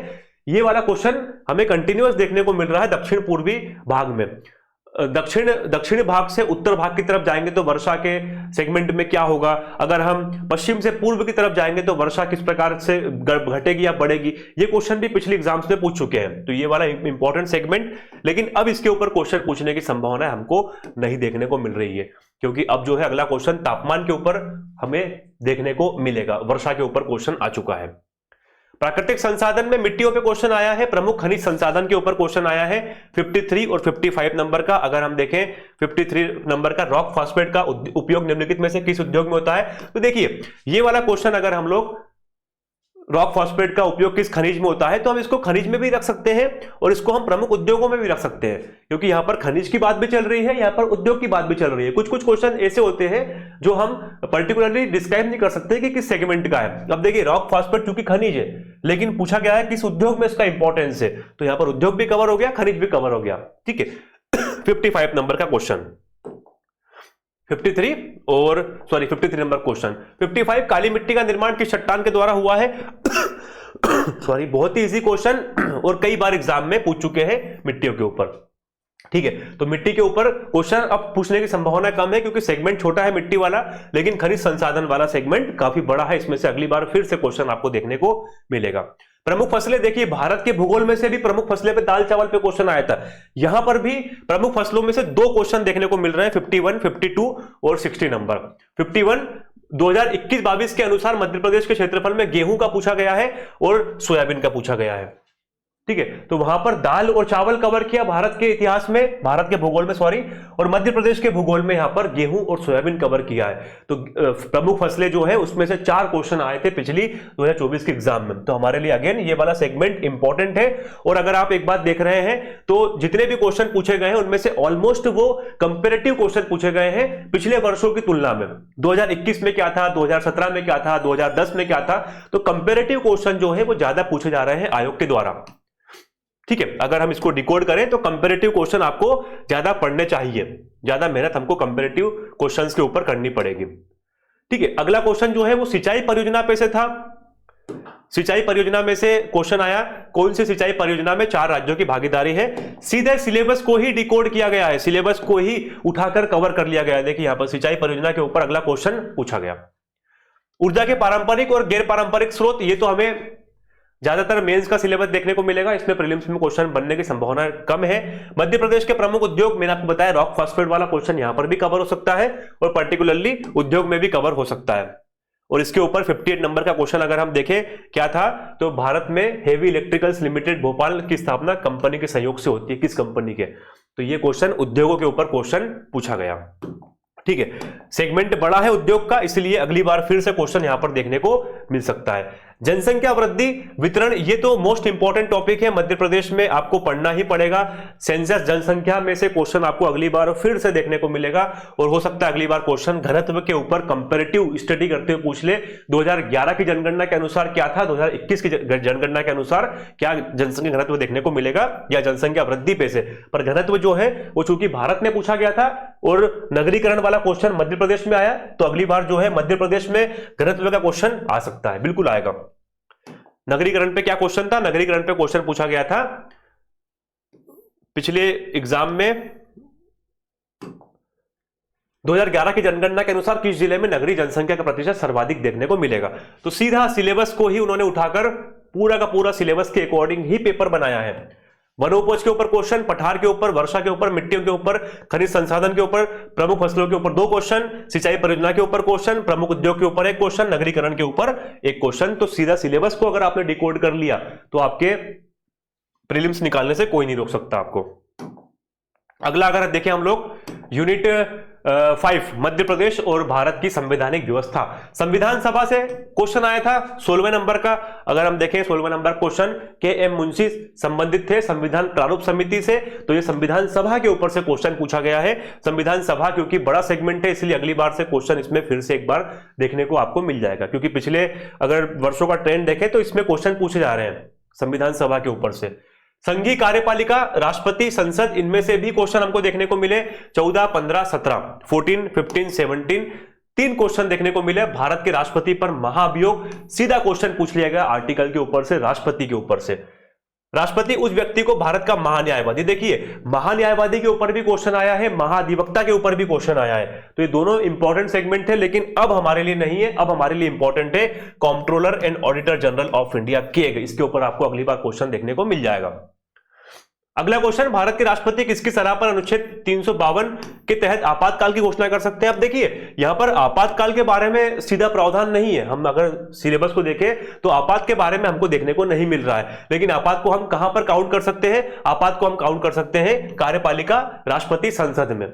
S1: ये वाला क्वेश्चन हमें कंटिन्यूअस देखने को मिल रहा है दक्षिण पूर्वी भाग में। दक्षिणी भाग से उत्तर भाग की तरफ जाएंगे तो वर्षा के सेगमेंट में क्या होगा, अगर हम पश्चिम से पूर्व की तरफ जाएंगे तो वर्षा किस प्रकार से घटेगी या बढ़ेगी, ये क्वेश्चन भी पिछले एग्जाम्स में पूछ चुके हैं। तो ये वाला इंपॉर्टेंट सेगमेंट, लेकिन अब इसके ऊपर क्वेश्चन पूछने की संभावना हमको नहीं देखने को मिल रही है, क्योंकि अब जो है अगला क्वेश्चन तापमान के ऊपर हमें देखने को मिलेगा, वर्षा के ऊपर क्वेश्चन आ चुका है। प्राकृतिक संसाधन में मिट्टियों पे क्वेश्चन आया है, प्रमुख खनिज संसाधन के ऊपर क्वेश्चन आया है 53 और 55 नंबर का। अगर हम देखें 53 नंबर का रॉक फॉस्फेट का उपयोग निम्नलिखित में से किस उद्योग में होता है, तो देखिए ये वाला क्वेश्चन अगर हम लोग रॉक फॉस्फेट का उपयोग किस खनिज में होता है, तो हम इसको खनिज में भी रख सकते हैं और इसको हम प्रमुख उद्योगों में भी रख सकते हैं, क्योंकि यहां पर खनिज की बात भी चल रही है, यहां पर उद्योग की बात भी चल रही है। कुछ कुछ क्वेश्चन ऐसे होते हैं जो हम पर्टिकुलरली डिस्क्राइब नहीं कर सकते कि किस सेगमेंट का है। अब देखिए रॉक फॉस्फेट चूंकि खनिज है, लेकिन पूछा गया है किस उद्योग में इसका इंपॉर्टेंस है, तो यहां पर उद्योग भी कवर हो गया, खनिज भी कवर हो गया। ठीक है 55 नंबर का क्वेश्चन, 53 और सॉरी 53 नंबर क्वेश्चन। 55 काली मिट्टी का निर्माण किस चट्टान के द्वारा हुआ है? सॉरी बहुत ही इजी क्वेश्चन और कई बार एग्जाम में पूछ चुके हैं मिट्टियों के ऊपर। ठीक है, तो मिट्टी के ऊपर क्वेश्चन अब पूछने की संभावना कम है क्योंकि सेगमेंट छोटा है मिट्टी वाला, लेकिन खनिज संसाधन वाला सेगमेंट काफी बड़ा है। इसमें से अगली बार फिर से क्वेश्चन आपको देखने को मिलेगा। प्रमुख फसलें, देखिए भारत के भूगोल में से भी प्रमुख फसलें पे दाल चावल पे क्वेश्चन आया था, यहां पर भी प्रमुख फसलों में से 2 क्वेश्चन देखने को मिल रहे हैं, 51, 52 और 60 नंबर। 51 2021-22 के अनुसार मध्य प्रदेश के क्षेत्रफल में गेहूं का पूछा गया है और सोयाबीन का पूछा गया है। ठीक है, तो वहां पर दाल और चावल कवर किया भारत के इतिहास में, भारत के भूगोल में सॉरी, और मध्य प्रदेश के भूगोल में यहां पर गेहूं और सोयाबीन कवर किया है। तो प्रमुख फसलें जो है उसमें से 4 क्वेश्चन आए थे पिछली 2024 के एग्जाम में, तो हमारे लिए अगेन ये वाला सेगमेंट इंपॉर्टेंट है। और अगर आप एक बात देख रहे हैं तो जितने भी क्वेश्चन पूछे गए हैं उनमें से ऑलमोस्ट वो कंपेरेटिव क्वेश्चन पूछे गए हैं पिछले वर्षों की तुलना में। 2021 में क्या था, 2017 में क्या था, 2010 में क्या था, तो कंपेरेटिव क्वेश्चन जो है वो ज्यादा पूछे जा रहे हैं आयोग के द्वारा। ठीक है, अगर हम इसको डिकोड करें तो कंपैरेटिव क्वेश्चन आपको ज्यादा पढ़ने चाहिए, ज्यादा मेहनत हमको कंपैरेटिव क्वेश्चंस के ऊपर करनी पड़ेगी। ठीक है, अगला क्वेश्चन जो है वो सिंचाई परियोजना पे से था। सिंचाई परियोजना में से क्वेश्चन आया, कौन सी सिंचाई परियोजना में 4 राज्यों की भागीदारी है? सीधे सिलेबस को ही डिकोड किया गया है, सिलेबस को ही उठाकर कवर कर लिया गया है। देखिए यहां पर सिंचाई परियोजना के ऊपर अगला क्वेश्चन पूछा गया। ऊर्जा के पारंपरिक और गैर पारंपरिक स्रोत, ये तो हमें ज्यादातर मेंस का सिलेबस देखने को मिलेगा, इसमें प्रीलिम्स में क्वेश्चन बनने की संभावना कम है। मध्य प्रदेश के प्रमुख उद्योग, मैंने आपको बताया रॉक फॉस्फेट वाला क्वेश्चन यहां पर भी कवर हो सकता है और पर्टिकुलरली उद्योग में भी कवर हो सकता है। और इसके ऊपर 58 नंबर का क्वेश्चन अगर हम देखें क्या था, तो भारत में हेवी इलेक्ट्रिकल्स लिमिटेड भोपाल की स्थापना कंपनी के सहयोग से होती है, किस कंपनी के? तो ये क्वेश्चन उद्योगों के ऊपर क्वेश्चन पूछा गया। ठीक है, सेगमेंट बड़ा है उद्योग का, इसलिए अगली बार फिर से क्वेश्चन यहां पर देखने को मिल सकता है। जनसंख्या वृद्धि वितरण, ये तो मोस्ट इंपॉर्टेंट टॉपिक है, मध्य प्रदेश में आपको पढ़ना ही पड़ेगा। सेंसस जनसंख्या में से क्वेश्चन आपको अगली बार फिर से देखने को मिलेगा और हो सकता है अगली बार क्वेश्चन घनत्व के ऊपर कंपैरेटिव स्टडी करते हुए पूछ ले। 2011 की जनगणना के अनुसार क्या था, 2021 की जनगणना के अनुसार क्या जनसंख्या घनत्व देखने को मिलेगा या जनसंख्या वृद्धि पे से। पर घनत्व जो है वो चूंकि भारत में पूछा गया था और नगरीकरण वाला क्वेश्चन मध्य प्रदेश में आया, तो अगली बार जो है मध्य प्रदेश में घनत्व का क्वेश्चन आ सकता है, बिल्कुल आएगा। नगरीकरण पे क्या क्वेश्चन था? नगरीकरण पे क्वेश्चन पूछा गया था पिछले एग्जाम में, 2011 की जनगणना के अनुसार किस जिले में नगरीय जनसंख्या का प्रतिशत सर्वाधिक देखने को मिलेगा? तो सीधा सिलेबस को ही उन्होंने उठाकर पूरा का पूरा सिलेबस के अकॉर्डिंग ही पेपर बनाया है। वनोपज के ऊपर क्वेश्चन, पठार के ऊपर, वर्षा के ऊपर, मिट्टियों के ऊपर, खनिज संसाधन के ऊपर, प्रमुख फसलों के ऊपर 2 क्वेश्चन, सिंचाई परियोजना के ऊपर क्वेश्चन, प्रमुख उद्योग के ऊपर 1 क्वेश्चन, नगरीकरण के ऊपर 1 क्वेश्चन। तो सीधा सिलेबस को अगर आपने डिकोड कर लिया तो आपके प्रीलिम्स निकालने से कोई नहीं रोक सकता आपको। अगला अगर देखें हम लोग यूनिट 5 मध्य प्रदेश और भारत की संवैधानिक व्यवस्था, संविधान सभा से क्वेश्चन आया था 16वें नंबर का। अगर हम देखें 16वें नंबर क्वेश्चन, के.एम. मुंशी संबंधित थे संविधान प्रारूप समिति से, तो ये संविधान सभा के ऊपर से क्वेश्चन पूछा गया है। संविधान सभा क्योंकि बड़ा सेगमेंट है, इसलिए अगली बार से क्वेश्चन इसमें फिर से एक बार देखने को आपको मिल जाएगा, क्योंकि पिछले अगर वर्षों का ट्रेंड देखें तो इसमें क्वेश्चन पूछे जा रहे हैं संविधान सभा के ऊपर से। संघीय कार्यपालिका, राष्ट्रपति, संसद, इनमें से भी क्वेश्चन हमको देखने को मिले 14, 15, 17, 14, 15, 17, 3 क्वेश्चन देखने को मिले। भारत के राष्ट्रपति पर महाभियोग, सीधा क्वेश्चन पूछ लिया गया आर्टिकल के ऊपर से, राष्ट्रपति के ऊपर से। राष्ट्रपति उस व्यक्ति को भारत का महान्यायवादी, देखिए महान्यायवादी के ऊपर भी क्वेश्चन आया है, महाधिवक्ता के ऊपर भी क्वेश्चन आया है। तो ये दोनों इंपॉर्टेंट सेगमेंट है, लेकिन अब हमारे लिए नहीं है, अब हमारे लिए इंपॉर्टेंट है controller and auditor general of India keg. इसके ऊपर आपको अगली बार क्वेश्चन देखने को मिल जाएगा। अगला क्वेश्चन, भारत के राष्ट्रपति किसकी सलाह पर अनुच्छेद 352 के तहत आपातकाल की घोषणा कर सकते हैं? अब देखिए यहां पर आपातकाल के बारे में सीधा प्रावधान नहीं है, हम अगर सिलेबस को देखें तो आपात के बारे में हमको देखने को नहीं मिल रहा है, लेकिन आपात को हम कहां पर काउंट कर सकते हैं? आपात को हम काउंट कर सकते हैं कार्यपालिका, राष्ट्रपति, संसद में।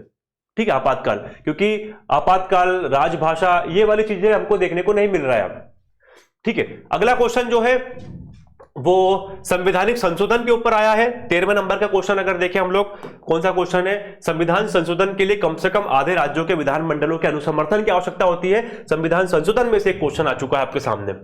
S1: ठीक है, आपातकाल, क्योंकि आपातकाल, राजभाषा, ये वाली चीजें हमको देखने को नहीं मिल रहा है अब। ठीक है, अगला क्वेश्चन जो है वो संवैधानिक संशोधन के ऊपर आया है। 13वें नंबर का क्वेश्चन अगर देखें हम लोग, कौन सा क्वेश्चन है, संविधान संशोधन के लिए कम से कम आधे राज्यों के विधानमंडलों के अनुसमर्थन की आवश्यकता होती है। संविधान संशोधन में से एक क्वेश्चन आ चुका है आपके सामने।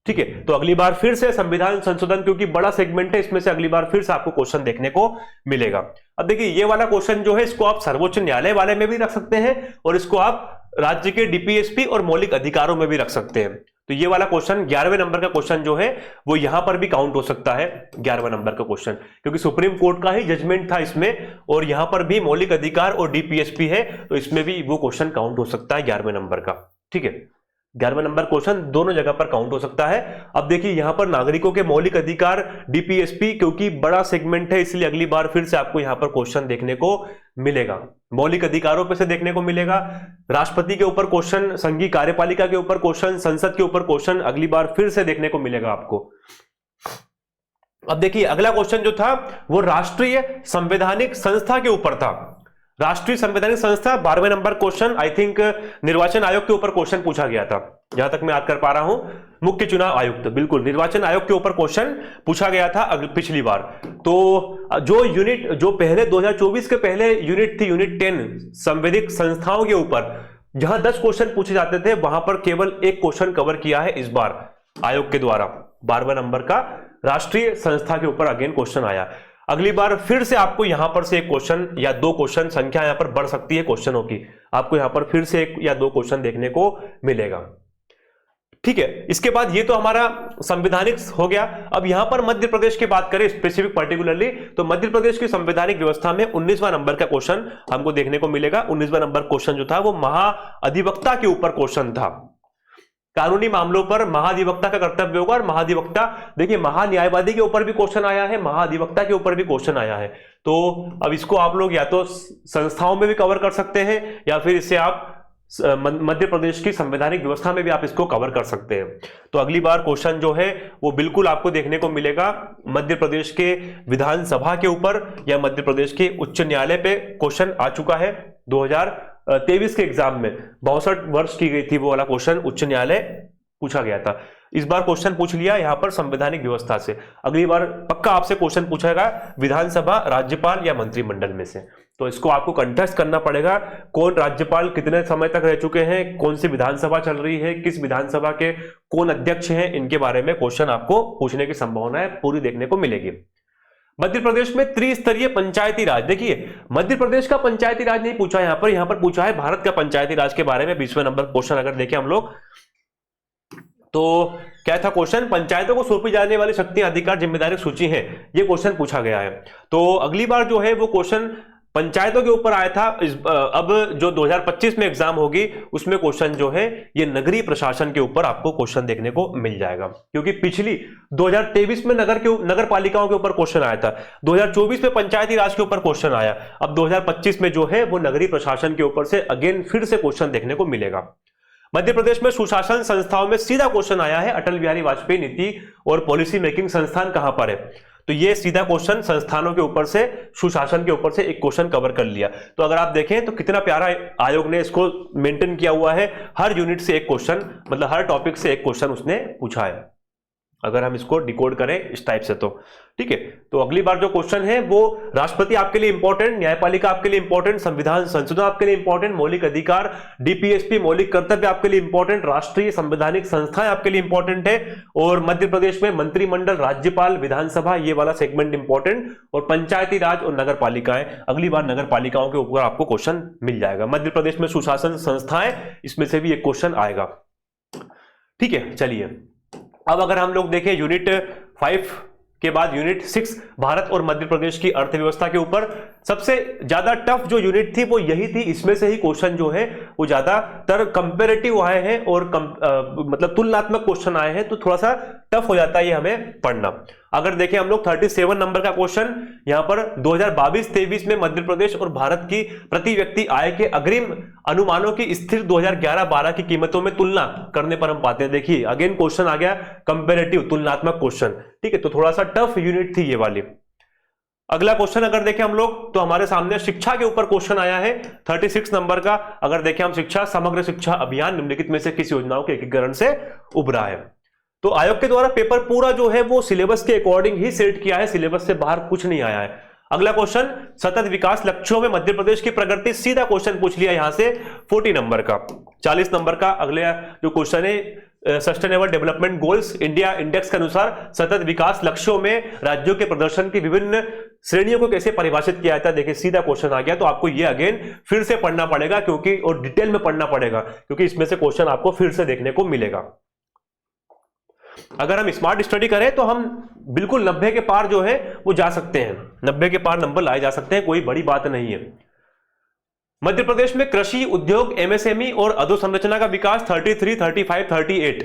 S1: ठीक है, तो अगली बार फिर से संविधान संशोधन, क्योंकि बड़ा सेगमेंट है, इसमें से अगली बार फिर से आपको क्वेश्चन देखने को मिलेगा। अब देखिए ये वाला क्वेश्चन जो है, इसको आप सर्वोच्च न्यायालय वाले में भी रख सकते हैं और इसको आप राज्य के डीपीएसपी और मौलिक अधिकारों में भी रख सकते हैं। तो ये वाला क्वेश्चन 11वें नंबर का क्वेश्चन जो है वो यहां पर भी काउंट हो सकता है, 11वें नंबर का क्वेश्चन, क्योंकि सुप्रीम कोर्ट का ही जजमेंट था इसमें और यहां पर भी मौलिक अधिकार और डीपीएसपी है, तो इसमें भी वो क्वेश्चन काउंट हो सकता है 11वें नंबर का। ठीक है, 11वें नंबर क्वेश्चन दोनों जगह पर काउंट हो सकता है। अब देखिए यहां पर नागरिकों के मौलिक अधिकार, डीपीएसपी, क्योंकि बड़ा सेगमेंट है इसलिए अगली बार फिर से आपको यहां पर क्वेश्चन देखने को मिलेगा। मौलिक अधिकारों पे से देखने को मिलेगा, राष्ट्रपति के ऊपर क्वेश्चन, संघीय कार्यपालिका के ऊपर क्वेश्चन, संसद के ऊपर क्वेश्चन अगली बार फिर से देखने को मिलेगा आपको। अब देखिए अगला क्वेश्चन जो था वो राष्ट्रीय संवैधानिक संस्था के ऊपर था। राष्ट्रीय संवैधानिक संस्था 12वें नंबर क्वेश्चन, आई थिंक निर्वाचन आयोग के ऊपर क्वेश्चन पूछा गया था, जहां तक मैं याद कर पा रहा हूं। मुख्य चुनाव आयुक्त, बिल्कुल निर्वाचन आयोग के ऊपर क्वेश्चन पूछा गया था पिछली बार। तो जो यूनिट, जो पहले 2024 के पहले यूनिट थी, यूनिट 10 संवैधानिक संस्थाओं के ऊपर, जहां 10 क्वेश्चन पूछे जाते थे, वहां पर केवल एक क्वेश्चन कवर किया है इस बार आयोग के द्वारा। 12वें नंबर का राष्ट्रीय संस्था के ऊपर अगेन क्वेश्चन आया। अगली बार फिर से आपको यहां पर से एक क्वेश्चन या दो क्वेश्चन, संख्या यहां पर बढ़ सकती है क्वेश्चनों की, आपको यहां पर फिर से एक या दो क्वेश्चन देखने को मिलेगा। ठीक है, इसके बाद ये तो हमारा संवैधानिक हो गया। अब यहां पर मध्य प्रदेश की बात करें स्पेसिफिक पर्टिकुलरली, तो मध्य प्रदेश की संवैधानिक व्यवस्था में 19वां नंबर का क्वेश्चन हमको देखने को मिलेगा। 19वां नंबर क्वेश्चन जो था वो महाअधिवक्ता के ऊपर क्वेश्चन था। कानूनी मामलों पर महाधिवक्ता का कर्तव्य होगा, और महाधिवक्ता, देखिए महान्यायवादी के ऊपर भी क्वेश्चन आया है, महाधिवक्ता के ऊपर भी क्वेश्चन आया है। तो अब इसको आप लोग या तो संस्थाओं में भी कवर कर सकते हैं या फिर इसे आप मध्य प्रदेश की संवैधानिक व्यवस्था में भी आप इसको कवर कर सकते हैं। तो अगली बार क्वेश्चन जो है वो बिल्कुल आपको देखने को मिलेगा मध्य प्रदेश के विधानसभा के ऊपर या मध्य प्रदेश के उच्च न्यायालय पे क्वेश्चन आ चुका है। 2023 के एग्जाम में 62 वर्ष की गई थी वो वाला क्वेश्चन, उच्च न्यायालय पूछा गया था। इस बार क्वेश्चन पूछ लिया यहां पर संवैधानिक व्यवस्था से, अगली बार पक्का आपसे क्वेश्चन पूछेगा विधानसभा, राज्यपाल या मंत्रिमंडल में से। तो इसको आपको कंटेस्ट करना पड़ेगा, कौन राज्यपाल कितने समय तक रह चुके हैं, कौन सी विधानसभा चल रही है, किस विधानसभा के कौन अध्यक्ष हैं, इनके बारे में क्वेश्चन आपको पूछने की संभावना पूरी देखने को मिलेगी। मध्य प्रदेश में त्रिस्तरीय पंचायती राज, देखिए मध्य प्रदेश का पंचायती राज नहीं पूछा यहां पर पूछा है भारत का पंचायती राज के बारे में। 20वें नंबर क्वेश्चन अगर देखें हम लोग तो क्या था क्वेश्चन, पंचायतों को सौंपी जाने वाली शक्तियां, अधिकार, जिम्मेदारी सूची है, ये क्वेश्चन पूछा गया है। तो अगली बार जो है वो क्वेश्चन पंचायतों के ऊपर आया था। अब जो 2025 में एग्जाम होगी उसमें क्वेश्चन जो है ये नगरीय प्रशासन के ऊपर आपको क्वेश्चन देखने को मिल जाएगा, क्योंकि पिछली 2023 में नगर पालिकाओं के ऊपर क्वेश्चन आया था, 2024 में पंचायती राज के ऊपर क्वेश्चन आया, अब 2025 में जो है वो नगरीय प्रशासन के ऊपर से अगेन फिर से क्वेश्चन देखने को मिलेगा। मध्य प्रदेश में सुशासन संस्थाओं में सीधा क्वेश्चन आया है, अटल बिहारी वाजपेयी नीति और पॉलिसी मेकिंग संस्थान कहां पर है, तो ये सीधा क्वेश्चन संस्थानों के ऊपर से, सुशासन के ऊपर से एक क्वेश्चन कवर कर लिया। तो अगर आप देखें तो कितना प्यारा आयोग ने इसको मेंटेन किया हुआ है, हर यूनिट से एक क्वेश्चन, मतलब हर टॉपिक से एक क्वेश्चन उसने पूछा है, अगर हम इसको डिकोड करें इस टाइप से तो ठीक है। तो अगली बार जो क्वेश्चन है वो राष्ट्रपति आपके लिए इंपॉर्टेंट, न्यायपालिका आपके लिए इंपॉर्टेंट, संविधान संशोधन आपके लिए इंपॉर्टेंट, मौलिक अधिकार, डीपीएसपी, मौलिक कर्तव्य आपके लिए इंपॉर्टेंट, राष्ट्रीय संवैधानिक संस्थाएं आपके लिए इंपॉर्टेंट है, और मध्य प्रदेश में मंत्रिमंडल, राज्यपाल, विधानसभा, ये वाला सेगमेंट इंपॉर्टेंट, और पंचायती राज और नगर पालिकाएं, अगली बार नगर पालिकाओं के ऊपर आपको क्वेश्चन मिल जाएगा। मध्य प्रदेश में सुशासन संस्थाएं, इसमें से भी एक क्वेश्चन आएगा। ठीक है, चलिए अब अगर हम लोग देखें यूनिट 5 के बाद यूनिट 6 भारत और मध्य प्रदेश की अर्थव्यवस्था के ऊपर, सबसे ज्यादा टफ जो यूनिट थी वो यही थी। इसमें से ही क्वेश्चन जो है वो ज्यादातर कंपैरेटिव आए हैं और मतलब तुलनात्मक क्वेश्चन आए हैं, तो थोड़ा सा टफ हो जाता है ये हमें पढ़ना। अगर देखें हम लोग 37 नंबर का क्वेश्चन, यहां पर 2022-23 में मध्य प्रदेश और भारत की प्रति व्यक्ति आय के अग्रिम अनुमानों की स्थिर 2011-12 की कीमतों में तुलना करने पर हम पाते हैं। देखिए अगेन क्वेश्चन आ गया कंपैरेटिव, तुलनात्मक क्वेश्चन, ठीक है, तो थोड़ा सा टफ यूनिट थी ये वाली। अगला क्वेश्चन अगर देखें हम लोग तो हमारे सामने शिक्षा के ऊपर क्वेश्चन आया है 36 नंबर का। अगर देखें हम शिक्षा, समग्र शिक्षा अभियान निम्नलिखित में से किस योजनाओं के एकीकरण से उभरा है। तो आयोग के द्वारा पेपर पूरा जो है वो सिलेबस के अकॉर्डिंग ही सेट किया है, सिलेबस से बाहर कुछ नहीं आया है। अगला क्वेश्चन, सतत विकास लक्ष्यों में मध्य प्रदेश की प्रगति, सीधा क्वेश्चन पूछ लिया यहां से 40 नंबर का, 40 नंबर का। अगले जो क्वेश्चन है, sustainable development goals India index के अनुसार सतत विकास लक्ष्यों में राज्यों के प्रदर्शन की विभिन्न श्रेणियों को कैसे परिभाषित किया जाता है। देखिए सीधा क्वेश्चन आ गया, तो आपको ये अगेन फिर से पढ़ना पड़ेगा, क्योंकि और डिटेल में पढ़ना पड़ेगा, क्योंकि इसमें से क्वेश्चन आपको फिर से देखने को मिलेगा। अगर हम स्मार्ट स्टडी करें तो हम बिल्कुल 90 के पार जो है वो जा सकते हैं, 90 के पार नंबर लाए जा सकते हैं, कोई बड़ी बात नहीं है। मध्य प्रदेश में कृषि उद्योग, एमएसएमई और अधोसंरचना का विकास 33, 35, 38।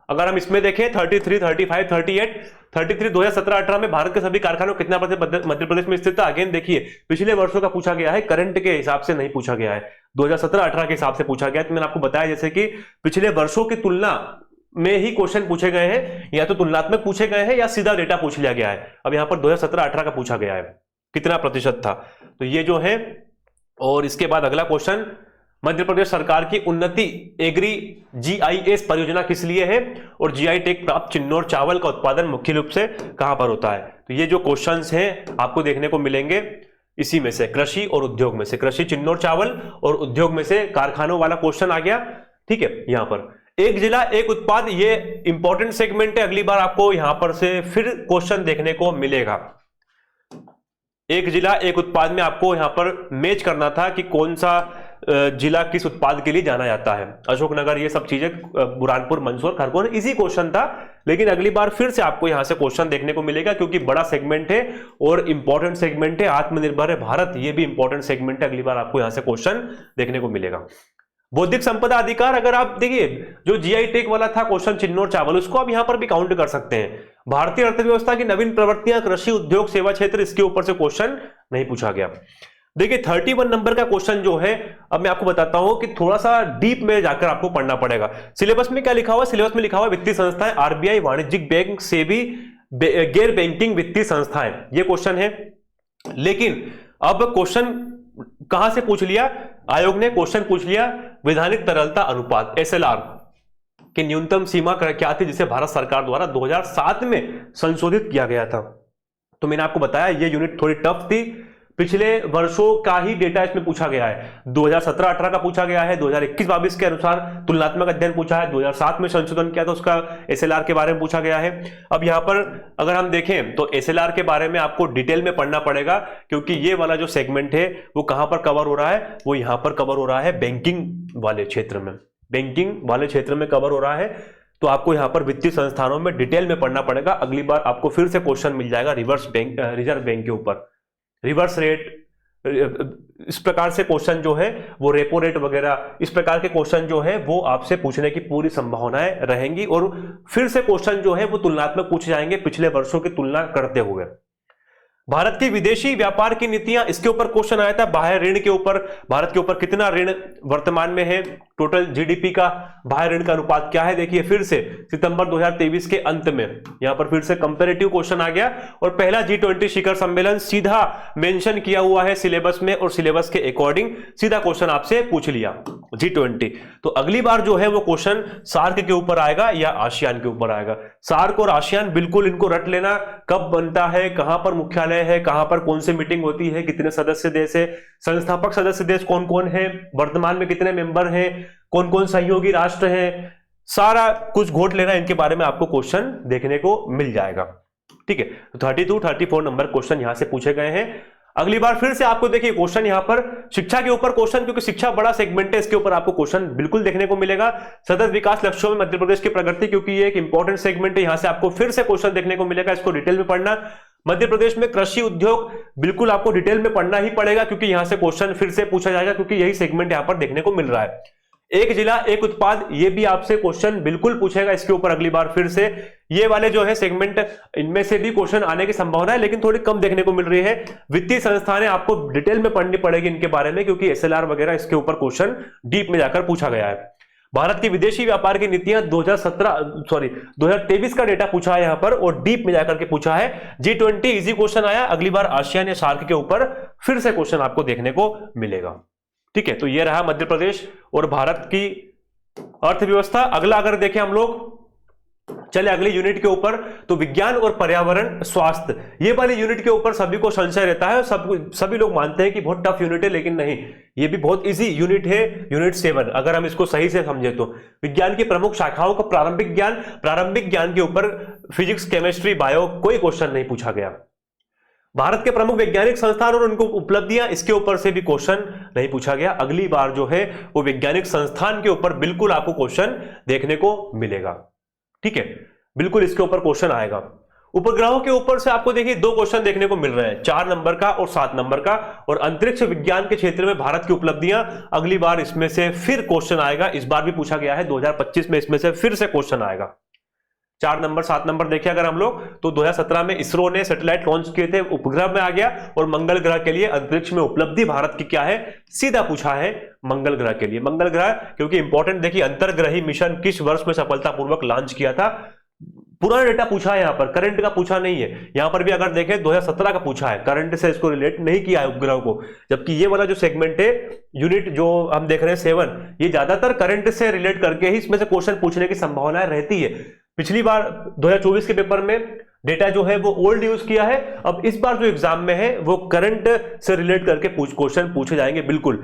S1: अगर हम इसमें देखें 33, 35, 38, 33 2017-18 में भारत के सभी कारखानों कितना प्रतिशत मध्य प्रदेश में स्थित था। अगेन देखिए पिछले वर्षों का पूछा गया है, करंट के हिसाब से नहीं पूछा गया है, 2017-18 के हिसाब से पूछा गया है। तो मैंने आपको बताया जैसे कि पिछले वर्षों की तुलना में ही क्वेश्चन पूछे गए हैं, या तो तुलनात्मक पूछे गए हैं या सीधा डेटा पूछ लिया गया है। अब यहां पर 2017-18 का पूछा गया है, कितना प्रतिशत था, तो ये जो है। और इसके बाद अगला क्वेश्चन, मध्य प्रदेश सरकार की उन्नति एग्री जीआईएस परियोजना किस लिए है, और जीआई टैग प्राप्त चिन्नौर चावल का उत्पादन मुख्य रूप से कहां पर होता है। तो ये जो क्वेश्चंस हैं आपको देखने को मिलेंगे इसी में से, कृषि और उद्योग में से, कृषि चिन्नौर चावल और उद्योग में से कारखानों वाला क्वेश्चन आ गया। ठीक है, यहां पर एक जिला एक उत्पाद, ये इंपॉर्टेंट सेगमेंट है, अगली बार आपको यहां पर से फिर क्वेश्चन देखने को मिलेगा। एक जिला एक उत्पाद में आपको यहां पर मैच करना था कि कौन सा जिला किस उत्पाद के लिए जाना जाता है, अशोकनगर, ये सब चीजें, बुरहानपुर, मंदसौर, खरगोन, इजी क्वेश्चन था। लेकिन अगली बार फिर से आपको यहां से क्वेश्चन देखने को मिलेगा, क्योंकि बड़ा सेगमेंट है और इंपॉर्टेंट सेगमेंट है। आत्मनिर्भर है भारत, ये भी इंपॉर्टेंट सेगमेंट है, अगली बार आपको यहां से क्वेश्चन देखने को मिलेगा। बौद्धिक संपदा अधिकार, अगर आप देखिए जो जीआई टैग वाला था क्वेश्चन चिन्नौर चावल, उसको आप यहां पर भी काउंट कर सकते हैं। भारतीय अर्थव्यवस्था की नवीन प्रवृत्तियां, कृषि उद्योग सेवा क्षेत्र, इसके ऊपर से क्वेश्चन नहीं पूछा गया। देखिए 31 नंबर का क्वेश्चन जो है, अब मैं आपको बताता हूं कि थोड़ा सा डीप में जाकर आपको पढ़ना पड़ेगा। सिलेबस में क्या लिखा हुआ है, सिलेबस में लिखा हुआ है वित्तीय संस्थाएं, आरबीआई, वाणिज्यिक बैंक, सेबी, गैर बैंकिंग वित्तीय संस्थाएं, ये क्वेश्चन है। लेकिन अब क्वेश्चन कहां से पूछ लिया, आयोग ने क्वेश्चन पूछ लिया वैधानिक तरलता अनुपात, एसएलआर की न्यूनतम सीमा क्या थी, जिसे भारत सरकार द्वारा 2007 में संशोधित किया गया था। तो मैंने आपको बताया ये यूनिट थोड़ी टफ थी, पिछले वर्षों का ही डेटा इसमें पूछा गया है, 2017-18 का पूछा गया है, 2021-22 के अनुसार तुलनात्मक अध्ययन पूछा है, 2007 में संशोधन किया था, उसका एसएलआर के बारे में पूछा गया है। अब यहां पर अगर हम देखें तो एसएलआर के बारे में आपको डिटेल में पढ़ना पड़ेगा, क्योंकि ये वाला जो सेगमेंट है वो कहां पर कवर हो रहा है, वो यहां पर कवर हो रहा है बैंकिंग वाले क्षेत्र में, बैंकिंग वाले क्षेत्र में कवर हो रहा है। तो आपको यहां पर वित्तीय संस्थानों में डिटेल में पढ़ना पड़ेगा। अगली बार आपको फिर से क्वेश्चन मिल जाएगा रिजर्व बैंक के ऊपर, रिवर्स रेट, इस प्रकार से क्वेश्चन जो है वो रेपो रेट वगैरह, इस प्रकार के क्वेश्चन जो है वो आपसे पूछने की पूरी संभावनाएं रहेंगी। और फिर से क्वेश्चन जो है वो तुलनात्मक पूछे जाएंगे पिछले वर्षों की तुलना करते हुए। भारत की विदेशी व्यापार की नीतियां, इसके ऊपर क्वेश्चन आया था। बाह्य ऋण के ऊपर, भारत के ऊपर कितना ऋण वर्तमान में है, टोटल जीडीपी का बाह्य ऋण का अनुपात क्या है। देखिए फिर से सितंबर 2023 के अंत में यहां पर फिर से कंपैरेटिव क्वेश्चन आ गया। और पहला G20 शिखर सम्मेलन सीधा मेंशन किया हुआ है सिलेबस में, और सिलेबस के अकॉर्डिंग सीधा क्वेश्चन आपसे पूछ लिया G20। तो अगली बार जो है वो क्वेश्चन सार्क के ऊपर आएगा या आसियान के ऊपर आएगा। सार्क और आसियान बिल्कुल इनको रट लेना, कब बनता है, कहां पर मुख्यालय है, कहां पर कौन सी मीटिंग होती है, कितने सदस्य देश है, संस्थापक सदस्य देश कौन कौन है, वर्तमान में कितने मेंबर हैं, कौन कौन सहयोगी राष्ट्र हैं, सारा कुछ घोट लेना, इनके बारे में आपको क्वेश्चन देखने को मिल जाएगा। ठीक है, तो 32, 34 नंबर क्वेश्चन यहां से पूछे गए हैं। अगली बार फिर से आपको देखिए क्वेश्चन यहां पर शिक्षा के ऊपर क्वेश्चन, क्योंकि शिक्षा बड़ा सेगमेंट है, इसके ऊपर आपको क्वेश्चन बिल्कुल देखने को मिलेगा। सतत विकास लक्ष्यों में मध्य प्रदेश की प्रगति, क्योंकि ये एक इंपॉर्टेंट सेगमेंट है, यहां से आपको फिर से क्वेश्चन देखने को मिलेगा, इसको डिटेल में पढ़ना। मध्य प्रदेश में कृषि उद्योग बिल्कुल आपको डिटेल में पढ़ना ही पड़ेगा, क्योंकि यहां से क्वेश्चन फिर से पूछा जाएगा, क्योंकि यही सेगमेंट यहां पर देखने को मिल रहा है। एक जिला एक उत्पाद, ये भी आपसे क्वेश्चन बिल्कुल पूछेगा इसके ऊपर अगली बार फिर से। ये वाले जो है सेगमेंट, इनमें से भी क्वेश्चन आने की संभावना है, लेकिन थोड़ी कम देखने को मिल रही है। वित्तीय संस्थानें आपको डिटेल में पढ़नी पड़ेगी इनके बारे में, क्योंकि एसएलआर वगैरह इसके ऊपर क्वेश्चन डीप में जाकर पूछा गया है। भारत की विदेशी व्यापार की नीतियां 2023 का डेटा पूछा है यहां पर, और डीप में जाकर के पूछा है। G20 इजी क्वेश्चन आया, अगली बार आसियान या सार्क के ऊपर फिर से क्वेश्चन आपको देखने को मिलेगा। ठीक है, तो ये रहा मध्य प्रदेश और भारत की अर्थव्यवस्था। अगला अगर देखें हम लोग चले अगली यूनिट के ऊपर, तो विज्ञान और पर्यावरण स्वास्थ्य, ये वाली यूनिट के ऊपर सभी को संशय रहता है, सभी लोग मानते हैं कि बहुत टफ यूनिट है, लेकिन नहीं, ये भी बहुत इजी यूनिट है, यूनिट 7, अगर हम इसको सही से समझे तो। विज्ञान की प्रमुख शाखाओं का प्रारंभिक ज्ञान के ऊपर फिजिक्स, केमिस्ट्री, बायो, कोई क्वेश्चन नहीं पूछा गया। भारत के प्रमुख वैज्ञानिक संस्थान और उनको उपलब्धियां, इसके ऊपर से भी क्वेश्चन नहीं पूछा गया। अगली बार जो है वो वैज्ञानिक संस्थान के ऊपर बिल्कुल आपको क्वेश्चन देखने को मिलेगा, ठीक है, बिल्कुल इसके ऊपर क्वेश्चन आएगा। उपग्रहों के ऊपर से आपको देखिए 2 क्वेश्चन देखने को मिल रहे हैं, 4 नंबर का और 7 नंबर का। और अंतरिक्ष विज्ञान के क्षेत्र में भारत की उपलब्धियां, अगली बार इसमें से फिर क्वेश्चन आएगा, इस बार भी पूछा गया है 2025 में, इसमें से फिर से क्वेश्चन आएगा। 4 नंबर 7 नंबर देखें अगर हम लोग, तो 2017 में इसरो ने सैटेलाइट लॉन्च किए थे, उपग्रह में आ गया, और मंगल ग्रह के लिए अंतरिक्ष में उपलब्धि भारत की क्या है, सीधा पूछा है मंगल ग्रह के लिए। मंगल ग्रह क्योंकि इंपॉर्टेंट, देखिए अंतर्ग्रही मिशन किस वर्ष में सफलतापूर्वक लॉन्च किया था, पुराना डेटा पूछा है, यहां पर करंट का पूछा नहीं है। यहां पर भी अगर देखें 2017 का पूछा है, करंट से इसको रिलेट नहीं किया है उपग्रह को, जबकि ये वाला जो सेगमेंट है, यूनिट जो हम देख रहे हैं 7, ये ज्यादातर करंट से रिलेट करके ही इसमें से क्वेश्चन पूछने की संभावना रहती है। पिछली बार 2024 के पेपर में डेटा जो है वो ओल्ड यूज किया है, अब इस बार जो एग्जाम में है वो करंट से रिलेट करके क्वेश्चन पूछे जाएंगे बिल्कुल।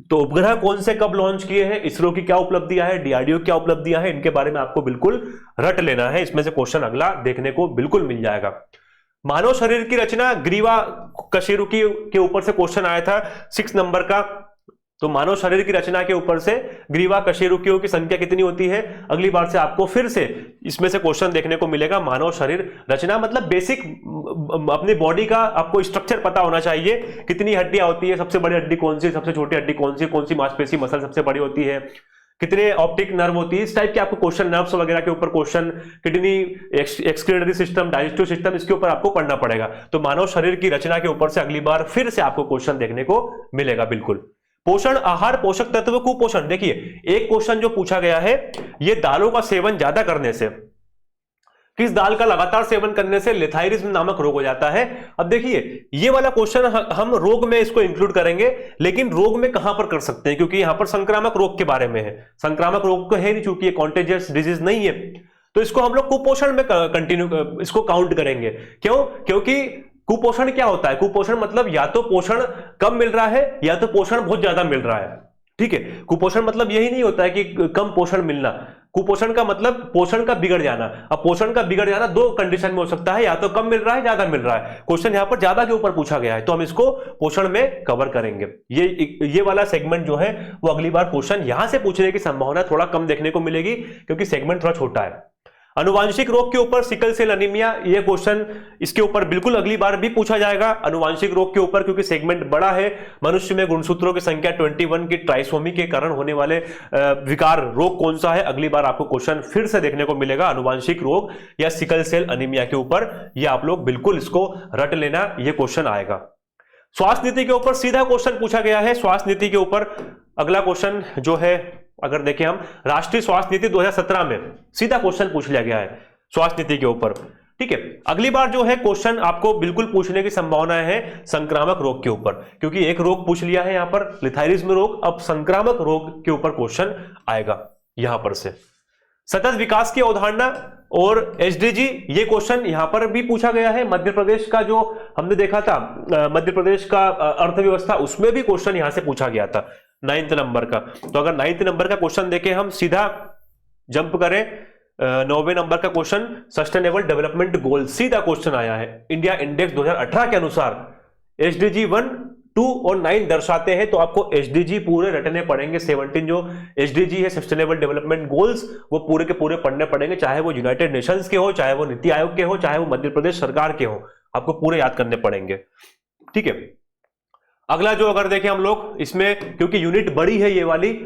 S1: तो उपग्रह कौन से कब लॉन्च किए हैं, इसरो की क्या उपलब्धियां है, डीआरडीओ क्या उपलब्धियां है, इनके बारे में आपको बिल्कुल रट लेना है, इसमें से क्वेश्चन अगला देखने को बिल्कुल मिल जाएगा। मानव शरीर की रचना, ग्रीवा कशेरुकी के ऊपर से क्वेश्चन आया था 6 नंबर का। तो मानव शरीर की रचना के ऊपर से ग्रीवा कशेरुकियों की संख्या कितनी होती है, अगली बार से आपको फिर से इसमें से क्वेश्चन देखने को मिलेगा। मानव शरीर रचना मतलब बेसिक अपनी बॉडी का आपको स्ट्रक्चर पता होना चाहिए, कितनी हड्डियां होती है, सबसे बड़ी हड्डी कौन सी, सबसे छोटी हड्डी कौन सी मांसपेशी मसल सबसे बड़ी होती है, कितने ऑप्टिक नर्व होती है, इस टाइप के आपको क्वेश्चन, नर्व्स वगैरह के ऊपर question, kidney, excretory system, digestive system, इसके ऊपर आपको पढ़ना पड़ेगा। तो मानव शरीर की रचना के ऊपर से अगली बार फिर से आपको क्वेश्चन देखने को मिलेगा बिल्कुल। पोषण आहार, पोषक तत्व, कुपोषण, देखिए एक क्वेश्चन जो पूछा गया है, ये दालों का सेवन ज्यादा करने से, किस दाल का लगातार सेवन करने से लेथाइरिज्म नामक रोग हो जाता है। अब देखिए ये वाला क्वेश्चन हम रोग में इसको इंक्लूड करेंगे, लेकिन रोग में कहां पर कर सकते हैं, क्योंकि यहां पर संक्रामक रोग के बारे में है, संक्रामक रोग तो है नहीं, चूंकि ये कॉन्टेजियस डिजीज नहीं है, तो इसको हम लोग कुपोषण में कंटिन्यू इसको काउंट करेंगे। क्यों? क्योंकि कुपोषण क्या होता है, कुपोषण मतलब या तो पोषण कम मिल रहा है या तो पोषण बहुत ज्यादा मिल रहा है, ठीक है। कुपोषण मतलब यही नहीं होता है कि कम पोषण मिलना, कुपोषण का मतलब पोषण का बिगड़ जाना। अब पोषण का बिगड़ जाना 2 कंडीशन में हो सकता है, या तो कम मिल रहा है, ज्यादा मिल रहा है। क्वेश्चन यहां पर ज्यादा के ऊपर पूछा गया है, तो हम इसको पोषण में कवर करेंगे। ये वाला सेगमेंट जो है वो अगली बार क्वेश्चन यहां से पूछने की संभावना थोड़ा कम देखने को मिलेगी, क्योंकि सेगमेंट थोड़ा छोटा है। अनुवांशिक रोग के ऊपर, सिकल सेल अनीमिया, ये क्वेश्चन इसके ऊपर बिल्कुल अगली बार भी पूछा जाएगा, अनुवांशिक रोग के ऊपर, क्योंकि सेगमेंट बड़ा है। मनुष्य में गुणसूत्रों की संख्या 21 की ट्राइसोमी के कारण होने वाले विकार रोग कौन सा है, अगली बार आपको क्वेश्चन फिर से देखने को मिलेगा अनुवांशिक रोग या सिकल सेल अनीमिया के ऊपर। ये आप लोग बिल्कुल इसको रट लेना, ये क्वेश्चन आएगा। स्वास्थ्य नीति के ऊपर सीधा क्वेश्चन पूछा गया है, स्वास्थ्य नीति के ऊपर अगला क्वेश्चन जो है, अगर देखें हम राष्ट्रीय स्वास्थ्य नीति 2017 में सीधा क्वेश्चन पूछ लिया गया है स्वास्थ्य नीति के ऊपर, ठीक है। अगली बार जो है क्वेश्चन आपको बिल्कुल पूछने की संभावना है संक्रामक रोग के ऊपर, क्योंकि एक रोग पूछ लिया है यहां पर लिथाइरिज्म रोग, अब संक्रामक रोग के ऊपर क्वेश्चन आएगा यहां पर से। सतत विकास की अवधारणा और एसडीजी, ये क्वेश्चन यहां पर भी पूछा गया है। मध्य प्रदेश का जो हमने देखा था, मध्य प्रदेश का अर्थव्यवस्था, उसमें भी क्वेश्चन यहां से पूछा गया था 9th नंबर का। तो अगर 9th नंबर का क्वेश्चन देखें हम, सीधा जंप करें 9वें नंबर का क्वेश्चन, सस्टेनेबल डेवलपमेंट गोल, सीधा क्वेश्चन आया है। इंडिया इंडेक्स 2018 के अनुसार एसडीजी 1, 2 और 9 दर्शाते हैं, तो आपको एसडीजी पूरे रटने पड़ेंगे। 17 जो एसडीजी है, सस्टेनेबल डेवलपमेंट गोल्स, वो पूरे के पूरे पढ़ने पड़ेंगे, चाहे वो यूनाइटेड नेशंस के हो, चाहे वो नीति आयोग के हो, चाहे वो मध्य प्रदेश सरकार के हो, आपको पूरे याद करने पड़ेंगे, ठीक है। अगला जो अगर देखें हम लोग इसमें, क्योंकि यूनिट बड़ी है, ये वाली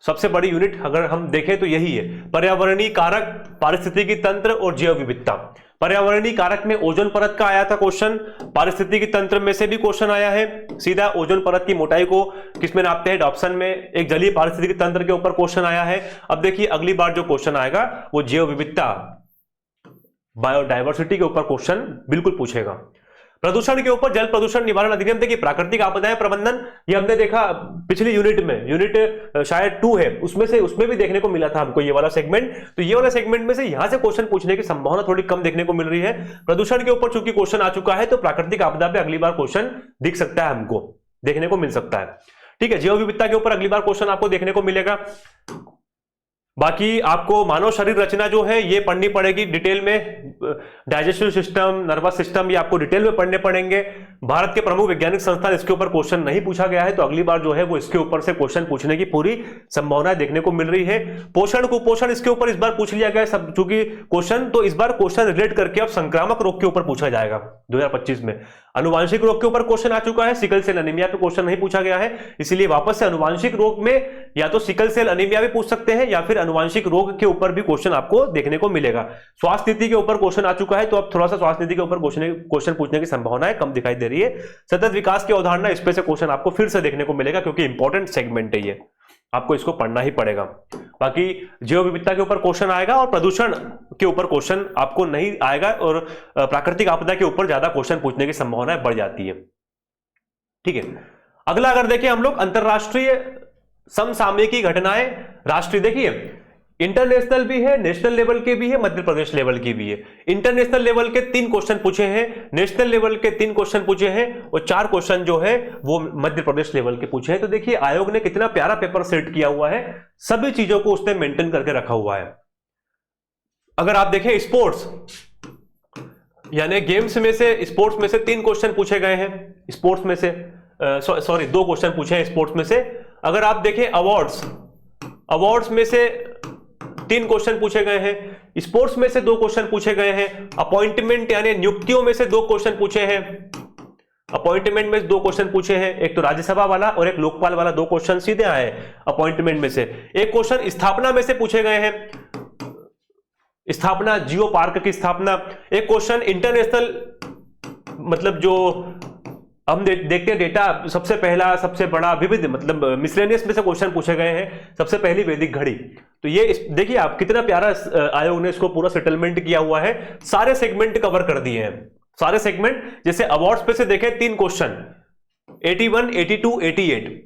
S1: सबसे बड़ी यूनिट अगर हम देखें तो यही है, पर्यावरणीय कारक, पारिस्थितिकी तंत्र और जैव विविधता। पर्यावरणीय कारक में ओजोन परत का आया था क्वेश्चन, पारिस्थितिकी तंत्र में से भी क्वेश्चन आया है। सीधा ओजोन परत की मोटाई को किसमें नापते हैं, डॉप्सन में। एक जलीय पारिस्थितिकी तंत्र के ऊपर क्वेश्चन आया है। अब देखिए अगली बार जो क्वेश्चन आएगा वो जैव विविधता, बायोडायवर्सिटी के ऊपर क्वेश्चन बिल्कुल पूछेगा। प्रदूषण के ऊपर जल प्रदूषण निवारण अधिनियम, देखिए प्राकृतिक आपदाएं प्रबंधन, ये हमने देखा पिछली यूनिट में, यूनिट शायद 2 है, उसमें भी देखने को मिला था हमको ये वाला सेगमेंट। तो ये वाला सेगमेंट में से यहां से क्वेश्चन पूछने की संभावना थोड़ी कम देखने को मिल रही है। प्रदूषण के ऊपर चूंकि क्वेश्चन आ चुका है तो प्राकृतिक आपदा पे अगली बार क्वेश्चन दिख सकता है, हमको देखने को मिल सकता है। ठीक है, जैव विविधता के ऊपर अगली बार क्वेश्चन आपको देखने को मिलेगा। बाकी आपको मानव शरीर रचना जो है ये पढ़नी पड़ेगी डिटेल में, डाइजेस्टिव सिस्टम, नर्वस सिस्टम, ये आपको डिटेल में पढ़ने पड़ेंगे। भारत के प्रमुख वैज्ञानिक संस्थान, इसके ऊपर क्वेश्चन नहीं पूछा गया है, तो अगली बार जो है वो इसके ऊपर से क्वेश्चन पूछने की पूरी संभावना देखने को मिल रही है। पोषण कुपोषण इसके ऊपर इस बार पूछ लिया गया है सब, चूंकि क्वेश्चन तो इस बार क्वेश्चन रिलेट करके अब संक्रामक रोग के ऊपर पूछा जाएगा 2025 में। अनुवांशिक रोग के ऊपर क्वेश्चन आ चुका है, सिकल सेल अनीमिया पे क्वेश्चन नहीं पूछा गया है, इसलिए वापस से अनुवांशिक रोग में या तो सिकल सेल अनीमिया भी पूछ सकते हैं या फिर अनुवांशिक रोग के ऊपर भी क्वेश्चन आपको देखने को मिलेगा। स्वास्थ्य नीति के ऊपर क्वेश्चन आ चुका है, तो अब थोड़ा सा स्वास्थ्य नीति के ऊपर क्वेश्चन पूछने की संभावनाएं कम दिखाई दे रही है। सतत विकास की अवधारणा, इस पे से क्वेश्चन आपको फिर से देखने को मिलेगा, क्योंकि इंपॉर्टेंट सेगमेंट है ये, आपको इसको पढ़ना ही पड़ेगा। बाकी जैव विविधता के ऊपर क्वेश्चन आएगा और प्रदूषण के ऊपर क्वेश्चन आपको नहीं आएगा, और प्राकृतिक आपदा के ऊपर ज्यादा क्वेश्चन पूछने की संभावनाएं बढ़ जाती है। ठीक है, अगला अगर देखें हम लोग अंतरराष्ट्रीय समसामयिकी घटनाएं, राष्ट्रीय, देखिए इंटरनेशनल भी है, नेशनल लेवल के भी है, मध्य प्रदेश लेवल की भी है। इंटरनेशनल लेवल के 3 क्वेश्चन पूछे हैं, नेशनल लेवल के 3 क्वेश्चन पूछे हैं, और 4 क्वेश्चन जो है वो मध्य प्रदेश लेवल के पूछे हैं। तो देखिए आयोग ने कितना प्यारा पेपर सेट किया हुआ है, सभी चीजों को उसने मेंटेन करके रखा हुआ है। अगर आप देखें स्पोर्ट्स यानी गेम्स में से, स्पोर्ट्स में से 3 क्वेश्चन पूछे गए हैं, स्पोर्ट्स में से सॉरी 2 क्वेश्चन पूछे हैं स्पोर्ट्स में से। अगर आप देखें अवार्ड्स में से 3 क्वेश्चन पूछे गए हैं, स्पोर्ट्स में से 2 क्वेश्चन पूछे गए हैं, अपॉइंटमेंट यानी नियुक्तियों में से 2 क्वेश्चन पूछे हैं, अपॉइंटमेंट में 2 क्वेश्चन पूछे हैं, एक तो राज्यसभा वाला और एक लोकपाल वाला, 2 क्वेश्चन सीधे आए अपॉइंटमेंट में से। एक क्वेश्चन स्थापना में से पूछे गए हैं, स्थापना, जियो पार्क की स्थापना। एक क्वेश्चन इंटरनेशनल, मतलब जो हम देखते हैं डेटा, सबसे पहला सबसे बड़ा विविध, मतलब मिसलेनियस में से क्वेश्चन पूछे गए हैं, सबसे पहली वैदिक घड़ी। तो ये देखिए आप कितना प्यारा आयोग ने इसको पूरा सेटलमेंट किया हुआ है, सारे सेगमेंट कवर कर दिए हैं, सारे सेगमेंट। जैसे अवार्ड्स पे से देखें 3 क्वेश्चन 81, 82, 88।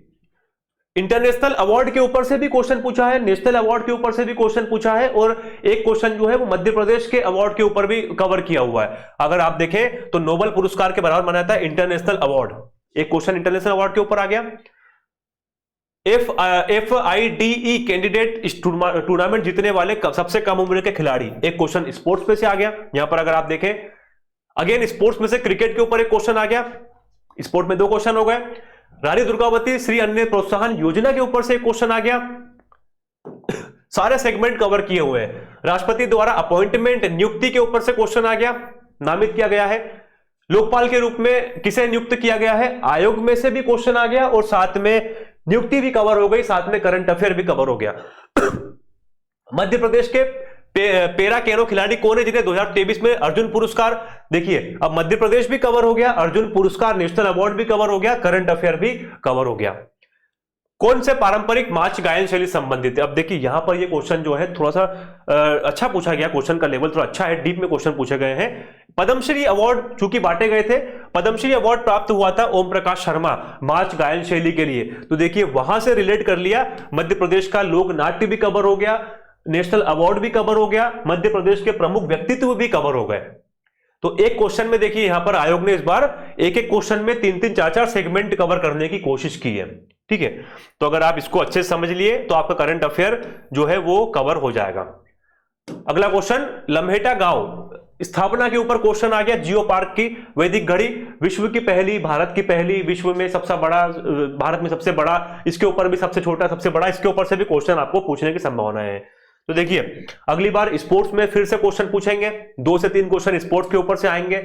S1: इंटरनेशनल अवार्ड के ऊपर से भी क्वेश्चन पूछा है, नेशनल अवार्ड के ऊपर से भी क्वेश्चन पूछा है, और एक क्वेश्चन जो है वो मध्य प्रदेश के अवार्ड के ऊपर भी कवर किया हुआ है। अगर आप देखें तो नोबेल पुरस्कार के बराबर माना जाता है इंटरनेशनल अवार्ड, एक क्वेश्चन इंटरनेशनल अवार्ड के ऊपर आ गया। FIDE कैंडिडेट टूर्नामेंट जीतने वाले सबसे कम उम्र के खिलाड़ी, एक क्वेश्चन स्पोर्ट्स पे से आ गया। यहां पर अगर आप देखें अगेन स्पोर्ट्स में से क्रिकेट के ऊपर एक क्वेश्चन आ गया, स्पोर्ट में 2 क्वेश्चन हो गए। रानी दुर्गावती श्री अन्य प्रोत्साहन योजना के ऊपर से एक क्वेश्चन आ गया। सारे सेगमेंट कवर किए हुए हैं। राष्ट्रपति द्वारा अपॉइंटमेंट, नियुक्ति के ऊपर से क्वेश्चन आ गया, नामित किया गया है। लोकपाल के रूप में किसे नियुक्त किया गया है, आयोग में से भी क्वेश्चन आ गया, और साथ में नियुक्ति भी कवर हो गई, साथ में करंट अफेयर भी कवर हो गया। मध्य प्रदेश के पेरा कैनो खिलाड़ी कौन है जिन्हें 2023 में अर्जुन पुरस्कार, देखिए अब मध्य प्रदेश भी कवर हो गया, अर्जुन पुरस्कार, नेशनल अवार्ड भी कवर हो गया, करंट अफेयर भी कवर हो गया। कौन से पारंपरिक नाच गायन शैली संबंधित है। अब देखिए यहां पर ये क्वेश्चन जो है थोड़ा सा अच्छा पूछा गया, क्वेश्चन का लेवल थोड़ा अच्छा है, डीप में क्वेश्चन पूछे गए हैं। पद्मश्री अवार्ड चूंकि बांटे गए थे, पद्मश्री अवार्ड प्राप्त हुआ था ओम प्रकाश शर्मा नाच गायन शैली के लिए, तो देखिए वहां से रिलेट कर लिया, मध्य प्रदेश का लोक नाट्य भी कवर हो गया, नेशनल अवार्ड भी कवर हो गया, मध्य प्रदेश के प्रमुख व्यक्तित्व भी कवर हो गए। तो एक क्वेश्चन में देखिए यहां पर आयोग ने इस बार एक क्वेश्चन में 3-3, 4-4 सेगमेंट कवर करने की कोशिश की है। ठीक है, तो अगर आप इसको अच्छे से समझ लिए तो आपका करंट अफेयर जो है वो कवर हो जाएगा। अगला क्वेश्चन, लम्हेटा गांव स्थापना के ऊपर क्वेश्चन आ गया। जियो पार्क की वैदिक घड़ी, विश्व की पहली, भारत की पहली, विश्व में सबसे बड़ा, भारत में सबसे बड़ा, इसके ऊपर भी सबसे छोटा, सबसे बड़ा, इसके ऊपर से भी क्वेश्चन आपको पूछने की संभावना है। तो देखिए अगली बार स्पोर्ट्स में फिर से क्वेश्चन पूछेंगे, 2 से 3 क्वेश्चन स्पोर्ट्स के ऊपर से आएंगे,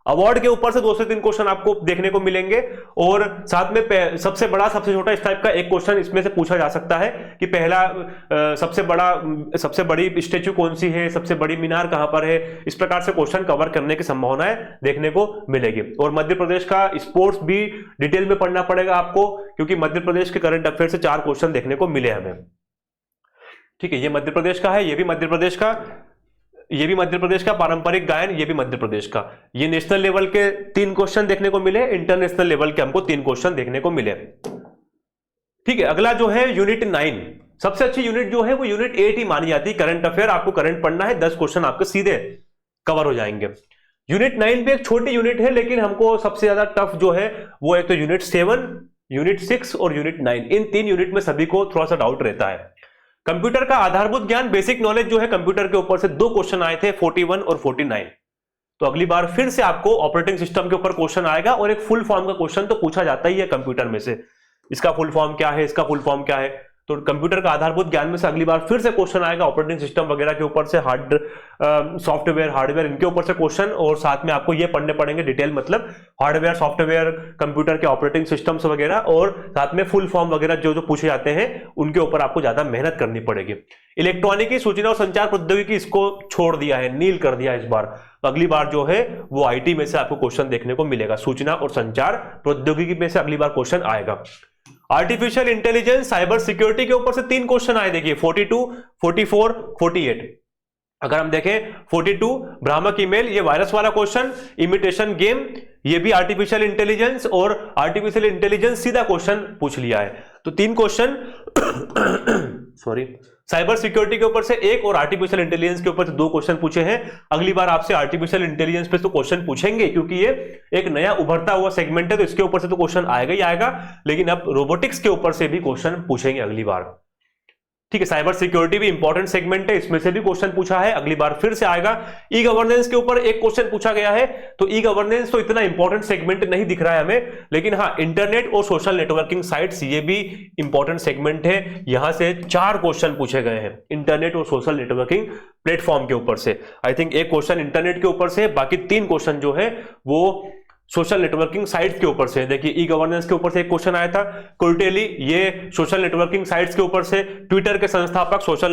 S1: अवार्ड के ऊपर से 2 से 3 क्वेश्चन आपको देखने को मिलेंगे, और साथ में सबसे बड़ा सबसे छोटा इस टाइप का एक क्वेश्चन इसमें से पूछा जा सकता है कि पहला सबसे बड़ी स्टेच्यू कौन सी है, सबसे बड़ी मीनार कहां पर है, इस प्रकार से क्वेश्चन कवर करने की संभावनाएं देखने को मिलेगी। और मध्य प्रदेश का स्पोर्ट्स भी डिटेल में पढ़ना पड़ेगा आपको, क्योंकि मध्य प्रदेश के करंट अफेयर से 4 क्वेश्चन देखने को मिले हमें। ठीक है, ये मध्य प्रदेश का है, ये भी मध्य प्रदेश का। ये भी मध्य प्रदेश का, पारंपरिक गायन ये भी मध्य प्रदेश का। ये नेशनल लेवल के 3 क्वेश्चन देखने को मिले, इंटरनेशनल लेवल के हमको 3 क्वेश्चन देखने को मिले। ठीक है, अगला जो है यूनिट 9, सबसे अच्छी यूनिट जो है वो यूनिट 8 ही मानी जाती है। करंट अफेयर, आपको करंट पढ़ना है, 10 क्वेश्चन आपके सीधे कवर हो जाएंगे। यूनिट 9 भी एक छोटी यूनिट है, लेकिन हमको सबसे ज्यादा टफ जो है वो एक तो यूनिट 7, यूनिट 6 और यूनिट 9, इन 3 यूनिट में सभी को थोड़ा सा डाउट रहता है। कंप्यूटर का आधारभूत ज्ञान, बेसिक नॉलेज जो है कंप्यूटर के ऊपर से 2 क्वेश्चन आए थे, 41 और 49। तो अगली बार फिर से आपको ऑपरेटिंग सिस्टम के ऊपर क्वेश्चन आएगा, और एक फुल फॉर्म का क्वेश्चन तो पूछा जाता ही है कंप्यूटर में से, इसका फुल फॉर्म क्या है, इसका फुल फॉर्म क्या है। तो कंप्यूटर का आधारभूत ज्ञान में से अगली बार फिर से क्वेश्चन आएगा, ऑपरेटिंग सिस्टम वगैरह के ऊपर से, सॉफ्टवेयर हार्डवेयर इनके ऊपर से क्वेश्चन, और साथ में आपको ये पढ़ने पड़ेंगे डिटेल, मतलब हार्डवेयर सॉफ्टवेयर कंप्यूटर के ऑपरेटिंग सिस्टम्स वगैरह, और साथ में फुल फॉर्म वगैरह जो जो पूछे जाते हैं उनके ऊपर आपको ज्यादा मेहनत करनी पड़ेगी। इलेक्ट्रॉनिकी, सूचना और संचार प्रौद्योगिकी इसको छोड़ दिया है, नील कर दिया इस बार। तो अगली बार जो है वो आईटी में से आपको क्वेश्चन देखने को मिलेगा, सूचना और संचार प्रौद्योगिकी में से अगली बार क्वेश्चन आएगा। आर्टिफिशियल इंटेलिजेंस, साइबर सिक्योरिटी के ऊपर से 3 क्वेश्चन आए, देखिए 42, 44, 48। अगर हम देखें 42 भ्रामक ईमेल, ये वायरस वाला क्वेश्चन, इमिटेशन गेम ये भी आर्टिफिशियल इंटेलिजेंस, और आर्टिफिशियल इंटेलिजेंस सीधा क्वेश्चन पूछ लिया है। तो 3 क्वेश्चन सॉरी, साइबर सिक्योरिटी के ऊपर से 1 और आर्टिफिशियल इंटेलिजेंस के ऊपर से 2 क्वेश्चन पूछे हैं। अगली बार आपसे आर्टिफिशियल इंटेलिजेंस पे तो क्वेश्चन पूछेंगे, क्योंकि ये एक नया उभरता हुआ सेगमेंट है, तो इसके ऊपर से तो क्वेश्चन आएगा ही आएगा, लेकिन अब रोबोटिक्स के ऊपर से भी क्वेश्चन पूछेंगे अगली बार। ठीक है, साइबर सिक्योरिटी भी इंपॉर्टेंट सेगमेंट है, इसमें से भी क्वेश्चन पूछा है, अगली बार फिर से आएगा। ई गवर्नेंस के ऊपर 1 क्वेश्चन पूछा गया है, तो ई गवर्नेंस तो इतना इंपॉर्टेंट सेगमेंट नहीं दिख रहा है हमें, लेकिन हाँ इंटरनेट और सोशल नेटवर्किंग साइट्स ये भी इंपॉर्टेंट सेगमेंट है, यहां से 4 क्वेश्चन पूछे गए हैं इंटरनेट और सोशल नेटवर्किंग प्लेटफॉर्म के ऊपर से। आई थिंक 1 क्वेश्चन इंटरनेट के ऊपर से, बाकी 3 क्वेश्चन जो है वो सोशल नेटवर्किंग साइट्स के ऊपर से। देखिए ई गवर्नेंस के ऊपर से 1 क्वेश्चन आया था, कुर्टेली ये सोशल नेटवर्किंग साइट्स के ऊपर से, ट्विटर के संस्थापक, सोशल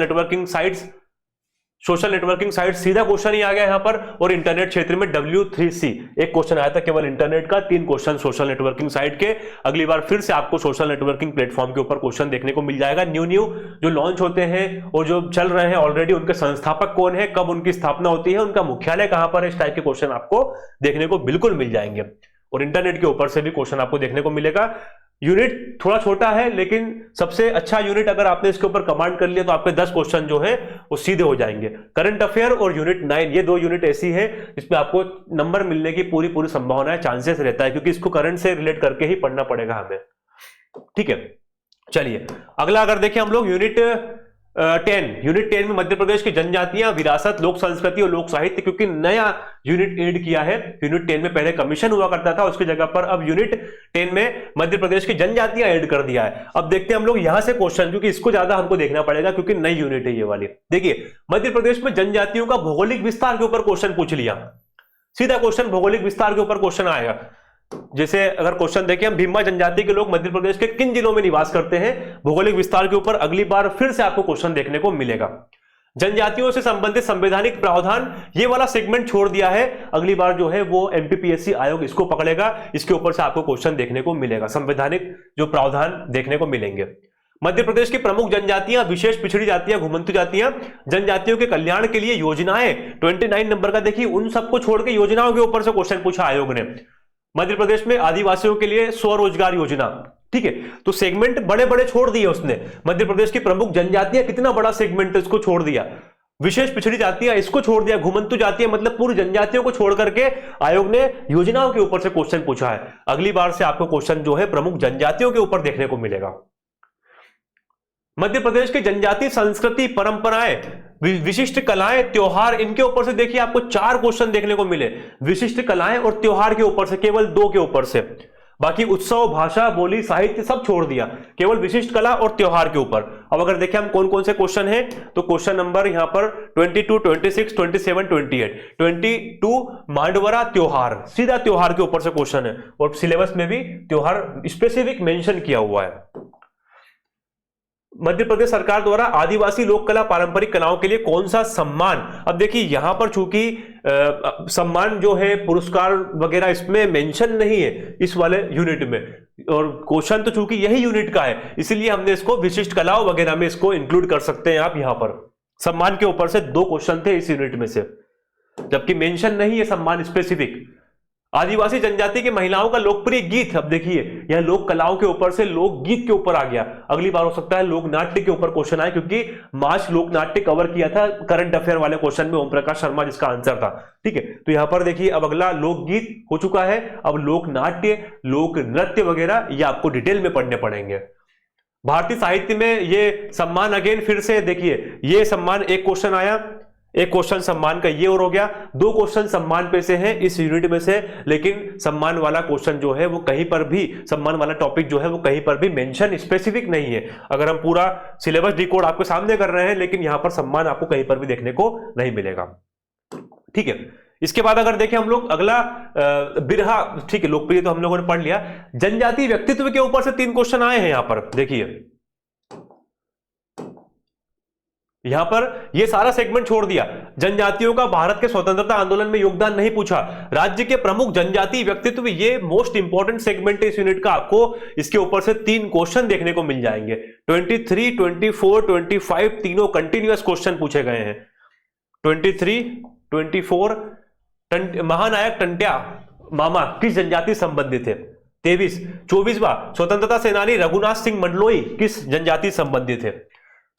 S1: नेटवर्किंग साइट्स सीधा क्वेश्चन ही आ गया यहां पर, और इंटरनेट क्षेत्र में W3C 1 क्वेश्चन आया था केवल इंटरनेट का, 3 क्वेश्चन सोशल नेटवर्किंग साइट के। अगली बार फिर से आपको सोशल नेटवर्किंग प्लेटफॉर्म के ऊपर क्वेश्चन देखने को मिल जाएगा, न्यू जो लॉन्च होते हैं और जो चल रहे हैं ऑलरेडी, उनके संस्थापक कौन है, कब उनकी स्थापना होती है, उनका मुख्यालय कहां पर है, इस टाइप के क्वेश्चन आपको देखने को बिल्कुल मिल जाएंगे। और इंटरनेट के ऊपर से भी क्वेश्चन आपको देखने को मिलेगा। यूनिट थोड़ा छोटा है, लेकिन सबसे अच्छा यूनिट अगर आपने इसके ऊपर कमांड कर लिया तो आपके 10 क्वेश्चन जो है वो सीधे हो जाएंगे। करंट अफेयर और यूनिट 9 ये 2 यूनिट ऐसी है जिसमें आपको नंबर मिलने की पूरी संभावना है, चांसेस रहता है, क्योंकि इसको करंट से रिलेट करके ही पढ़ना पड़ेगा हमें। ठीक है, चलिए अगला अगर देखें हम लोग यूनिट 10 में मध्य प्रदेश की जनजातियां, विरासत, लोक संस्कृति और लोक साहित्य, क्योंकि नया यूनिट ऐड किया है। यूनिट 10 में पहले कमीशन हुआ करता था, उसकी जगह पर अब यूनिट 10 में मध्य प्रदेश की जनजातियां ऐड कर दिया है। अब देखते हैं हम लोग यहां से क्वेश्चन, क्योंकि इसको ज्यादा हमको देखना पड़ेगा क्योंकि नई यूनिट है ये वाली। देखिए मध्य प्रदेश में जनजातियों का भौगोलिक विस्तार के ऊपर क्वेश्चन पूछ लिया, सीधा क्वेश्चन भौगोलिक विस्तार के ऊपर क्वेश्चन आएगा। जैसे अगर क्वेश्चन देखें, हम भीमा जनजाति के लोग मध्य प्रदेश के किन जिलों में निवास करते हैं, भौगोलिक विस्तार के ऊपर अगली बार फिर से आपको क्वेश्चन देखने को मिलेगा। जनजातियों से संबंधित संवैधानिक प्रावधान, ये वाला सेगमेंट छोड़ दिया है, अगली बार जो है वो एमपीपीएससी आयोग इसको पकड़ेगा, इसके ऊपर से आपको क्वेश्चन देखने को मिलेगा, संवैधानिक जो प्रावधान देखने को मिलेंगे। मध्य प्रदेश की प्रमुख जनजातियां, विशेष पिछड़ी जातियां, घुमंतु जातियां, जनजातियों के कल्याण के लिए योजनाएं, 29 नंबर का देखिए, उन सबको छोड़ के योजनाओं के ऊपर से क्वेश्चन पूछा आयोग ने। मध्य प्रदेश में आदिवासियों के लिए स्वरोजगार योजना, ठीक है, तो सेगमेंट बड़े बड़े छोड़ दिए उसने। मध्य प्रदेश की प्रमुख जनजातियां, कितना बड़ा सेगमेंट, इसको छोड़ दिया। विशेष पिछड़ी जातियां, इसको छोड़ दिया। घुमंतु जातियां, मतलब पूरी जनजातियों को छोड़ करके आयोग ने योजनाओं के ऊपर से क्वेश्चन पूछा है। अगली बार से आपको क्वेश्चन जो है प्रमुख जनजातियों के ऊपर देखने को मिलेगा। मध्य प्रदेश की जनजाति संस्कृति, परंपराएं, विशिष्ट कलाएं, त्योहार, इनके ऊपर से देखिए आपको 4 क्वेश्चन देखने को मिले। विशिष्ट कलाएं और त्योहार के ऊपर से केवल 2 के ऊपर से, बाकी उत्सव, भाषा, बोली, साहित्य सब छोड़ दिया, केवल विशिष्ट कला और त्योहार के ऊपर। अब अगर देखें हम कौन कौन से क्वेश्चन हैं, तो क्वेश्चन नंबर यहां पर 22, 26, 27, 28। 22 मांडवरा त्योहार, सीधा त्योहार के ऊपर से क्वेश्चन है, और सिलेबस में भी त्योहार स्पेसिफिक मेंशन किया हुआ है। मध्य प्रदेश सरकार द्वारा आदिवासी लोक कला, पारंपरिक कलाओं के लिए कौन सा सम्मान, अब देखिए यहां पर चूंकि सम्मान जो है, पुरस्कार वगैरह इसमें मेंशन नहीं है इस वाले यूनिट में, और क्वेश्चन तो चूंकि यही यूनिट का है, इसलिए हमने इसको विशिष्ट कलाओं वगैरह में इसको इंक्लूड कर सकते हैं आप यहां पर। सम्मान के ऊपर से 2 क्वेश्चन थे इस यूनिट में से, जबकि मेंशन नहीं है सम्मान स्पेसिफिक। आदिवासी जनजाति की महिलाओं का लोकप्रिय गीत, अब देखिए यह लोक कलाओं के ऊपर से लोक गीत के ऊपर आ गया। अगली बार हो सकता है लोक नाट्य के ऊपर क्वेश्चन आए, क्योंकि मार्च लोक नाट्य कवर किया था करंट अफेयर वाले क्वेश्चन में, ओम प्रकाश शर्मा जिसका आंसर था। ठीक है, तो यहां पर देखिए अब अगला लोकगीत हो चुका है, अब लोक नाट्य, लोक नृत्य वगैरह ये आपको डिटेल में पढ़ने पड़ेंगे। भारतीय साहित्य में ये सम्मान अगेन फिर से देखिए, ये सम्मान एक क्वेश्चन आया, एक क्वेश्चन सम्मान का ये और हो गया, 2 क्वेश्चन सम्मान पे से हैं इस यूनिट में से, लेकिन सम्मान वाला क्वेश्चन जो है वो कहीं पर भी, सम्मान वाला टॉपिक जो है वो कहीं पर भी मेंशन स्पेसिफिक नहीं है। अगर हम पूरा सिलेबस डिकोड आपके सामने कर रहे हैं, लेकिन यहां पर सम्मान आपको कहीं पर भी देखने को नहीं मिलेगा। ठीक है, इसके बाद अगर देखें हम लोग अगला बिरहा, ठीक है लोकप्रिय तो हम लोगों ने पढ़ लिया। जनजातीय व्यक्तित्व के ऊपर से 3 क्वेश्चन आए हैं यहां पर, देखिए यहां पर ये सारा सेगमेंट छोड़ दिया। जनजातियों का भारत के स्वतंत्रता आंदोलन में योगदान नहीं पूछा, राज्य के प्रमुख जनजातीय व्यक्तित्व, ये मोस्ट इंपॉर्टेंट सेगमेंट है इस यूनिट का। आपको इसके ऊपर से 3 क्वेश्चन देखने को मिल जाएंगे। 23, 24, 25 तीनों कंटिन्यूअस क्वेश्चन पूछे गए हैं। 23, 24 महानायक टंट्या मामा किस जनजाति संबंधित थे। 23, 24वां स्वतंत्रता सेनानी रघुनाथ सिंह मंडलोई किस जनजाति संबंधित थे।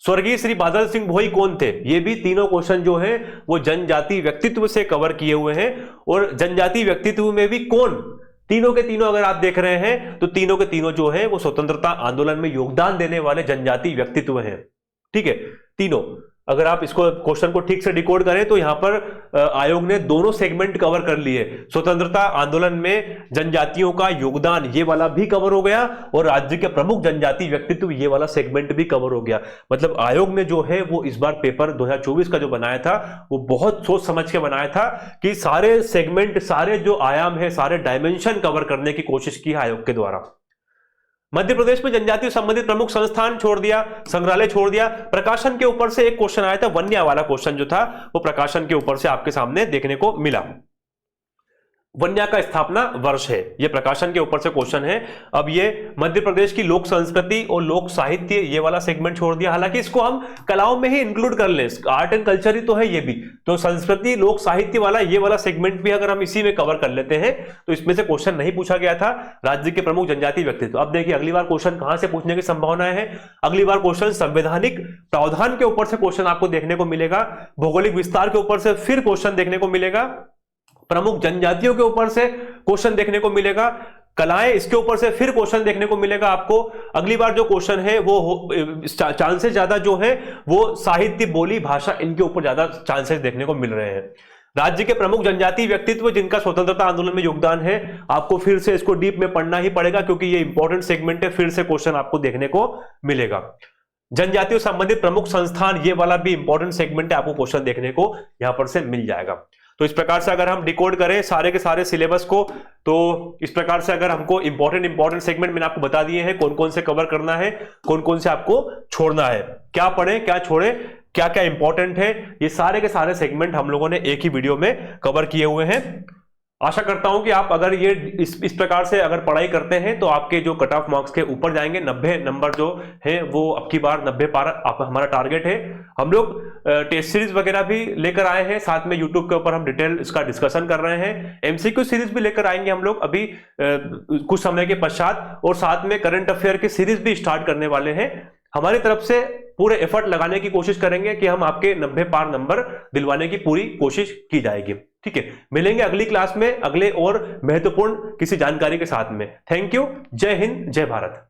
S1: स्वर्गीय श्री बादल सिंह भोई कौन थे। ये भी तीनों क्वेश्चन जो हैं वो जनजाति व्यक्तित्व से कवर किए हुए हैं। और जनजाति व्यक्तित्व में भी कौन, तीनों के तीनों अगर आप देख रहे हैं तो तीनों के तीनों जो है वो स्वतंत्रता आंदोलन में योगदान देने वाले जनजाति व्यक्तित्व हैं। ठीक है, तीनों अगर आप इसको क्वेश्चन को ठीक से डिकोड करें तो यहां पर आयोग ने दोनों सेगमेंट कवर कर लिए। स्वतंत्रता आंदोलन में जनजातियों का योगदान ये वाला भी कवर हो गया, और राज्य के प्रमुख जनजाति व्यक्तित्व ये वाला सेगमेंट भी कवर हो गया। मतलब आयोग ने जो है वो इस बार पेपर 2024 का जो बनाया था वो बहुत सोच समझ के बनाया था कि सारे सेगमेंट, सारे जो आयाम है, सारे डायमेंशन कवर करने की कोशिश की है आयोग के द्वारा। मध्य प्रदेश में जनजाति संबंधित प्रमुख संस्थान छोड़ दिया, संग्रहालय छोड़ दिया। प्रकाशन के ऊपर से एक क्वेश्चन आया था, वन्या वाला क्वेश्चन जो था वो प्रकाशन के ऊपर से आपके सामने देखने को मिला। वन्या का स्थापना वर्ष है, ये प्रकाशन के ऊपर से क्वेश्चन है। अब ये मध्य प्रदेश की लोक संस्कृति और लोक साहित्य ये वाला सेगमेंट छोड़ दिया, हालांकि इसको हम कलाओं में ही इंक्लूड कर लें, आर्ट एंड कल्चर ही तो है ये भी, तो संस्कृति लोक साहित्य वाला ये वाला सेगमेंट भी अगर हम इसी में कवर कर लेते हैं तो इसमें से क्वेश्चन नहीं पूछा गया था। राज्य के प्रमुख जनजाति व्यक्तित्व, अब देखिए अगली बार क्वेश्चन कहां से पूछने की संभावनाएं है। अगली बार क्वेश्चन संवैधानिक प्रावधान के ऊपर से क्वेश्चन आपको देखने को मिलेगा, भौगोलिक विस्तार के ऊपर से फिर क्वेश्चन देखने को मिलेगा, प्रमुख जनजातियों के ऊपर से क्वेश्चन देखने को मिलेगा, कलाएं इसके ऊपर से फिर क्वेश्चन देखने को मिलेगा आपको। अगली बार जो क्वेश्चन है वो चांसेस ज्यादा जो है वो साहित्य, बोली, भाषा, इनके ऊपर ज्यादा चांसेस देखने को मिल रहे हैं। राज्य के प्रमुख जनजातीय व्यक्तित्व जिनका स्वतंत्रता आंदोलन में योगदान है, आपको फिर से इसको डीप में पढ़ना ही पड़ेगा क्योंकि ये इंपॉर्टेंट सेगमेंट है, फिर से क्वेश्चन आपको देखने को मिलेगा। जनजातियों संबंधित प्रमुख संस्थान ये वाला भी इंपॉर्टेंट सेगमेंट है, आपको क्वेश्चन देखने को यहां पर से मिल जाएगा। तो इस प्रकार से अगर हम डिकोड करें सारे के सारे सिलेबस को, तो इस प्रकार से अगर हमको इंपॉर्टेंट सेगमेंट मैंने आपको बता दिए हैं, कौन कौन से कवर करना है, कौन कौन से आपको छोड़ना है, क्या पढ़ें क्या छोड़ें, क्या क्या इंपॉर्टेंट है, ये सारे के सारे सेगमेंट हम लोगों ने एक ही वीडियो में कवर किए हुए हैं। आशा करता हूं कि आप अगर ये इस प्रकार से अगर पढ़ाई करते हैं तो आपके जो कट ऑफ मार्क्स के ऊपर जाएंगे। 90 नंबर जो है वो अब की बार 90 पार हमारा टारगेट है। हम लोग टेस्ट सीरीज वगैरह भी लेकर आए हैं, साथ में यूट्यूब के ऊपर हम डिटेल इसका डिस्कशन कर रहे हैं। एमसीक्यू सीरीज भी लेकर आएंगे हम लोग अभी कुछ समय के पश्चात, और साथ में करंट अफेयर की सीरीज भी स्टार्ट करने वाले हैं। हमारी तरफ से पूरे एफर्ट लगाने की कोशिश करेंगे कि हम आपके 90 पार नंबर दिलवाने की पूरी कोशिश की जाएगी। ठीक है, मिलेंगे अगली क्लास में अगले और महत्वपूर्ण किसी जानकारी के साथ में। थैंक यू, जय हिंद, जय भारत।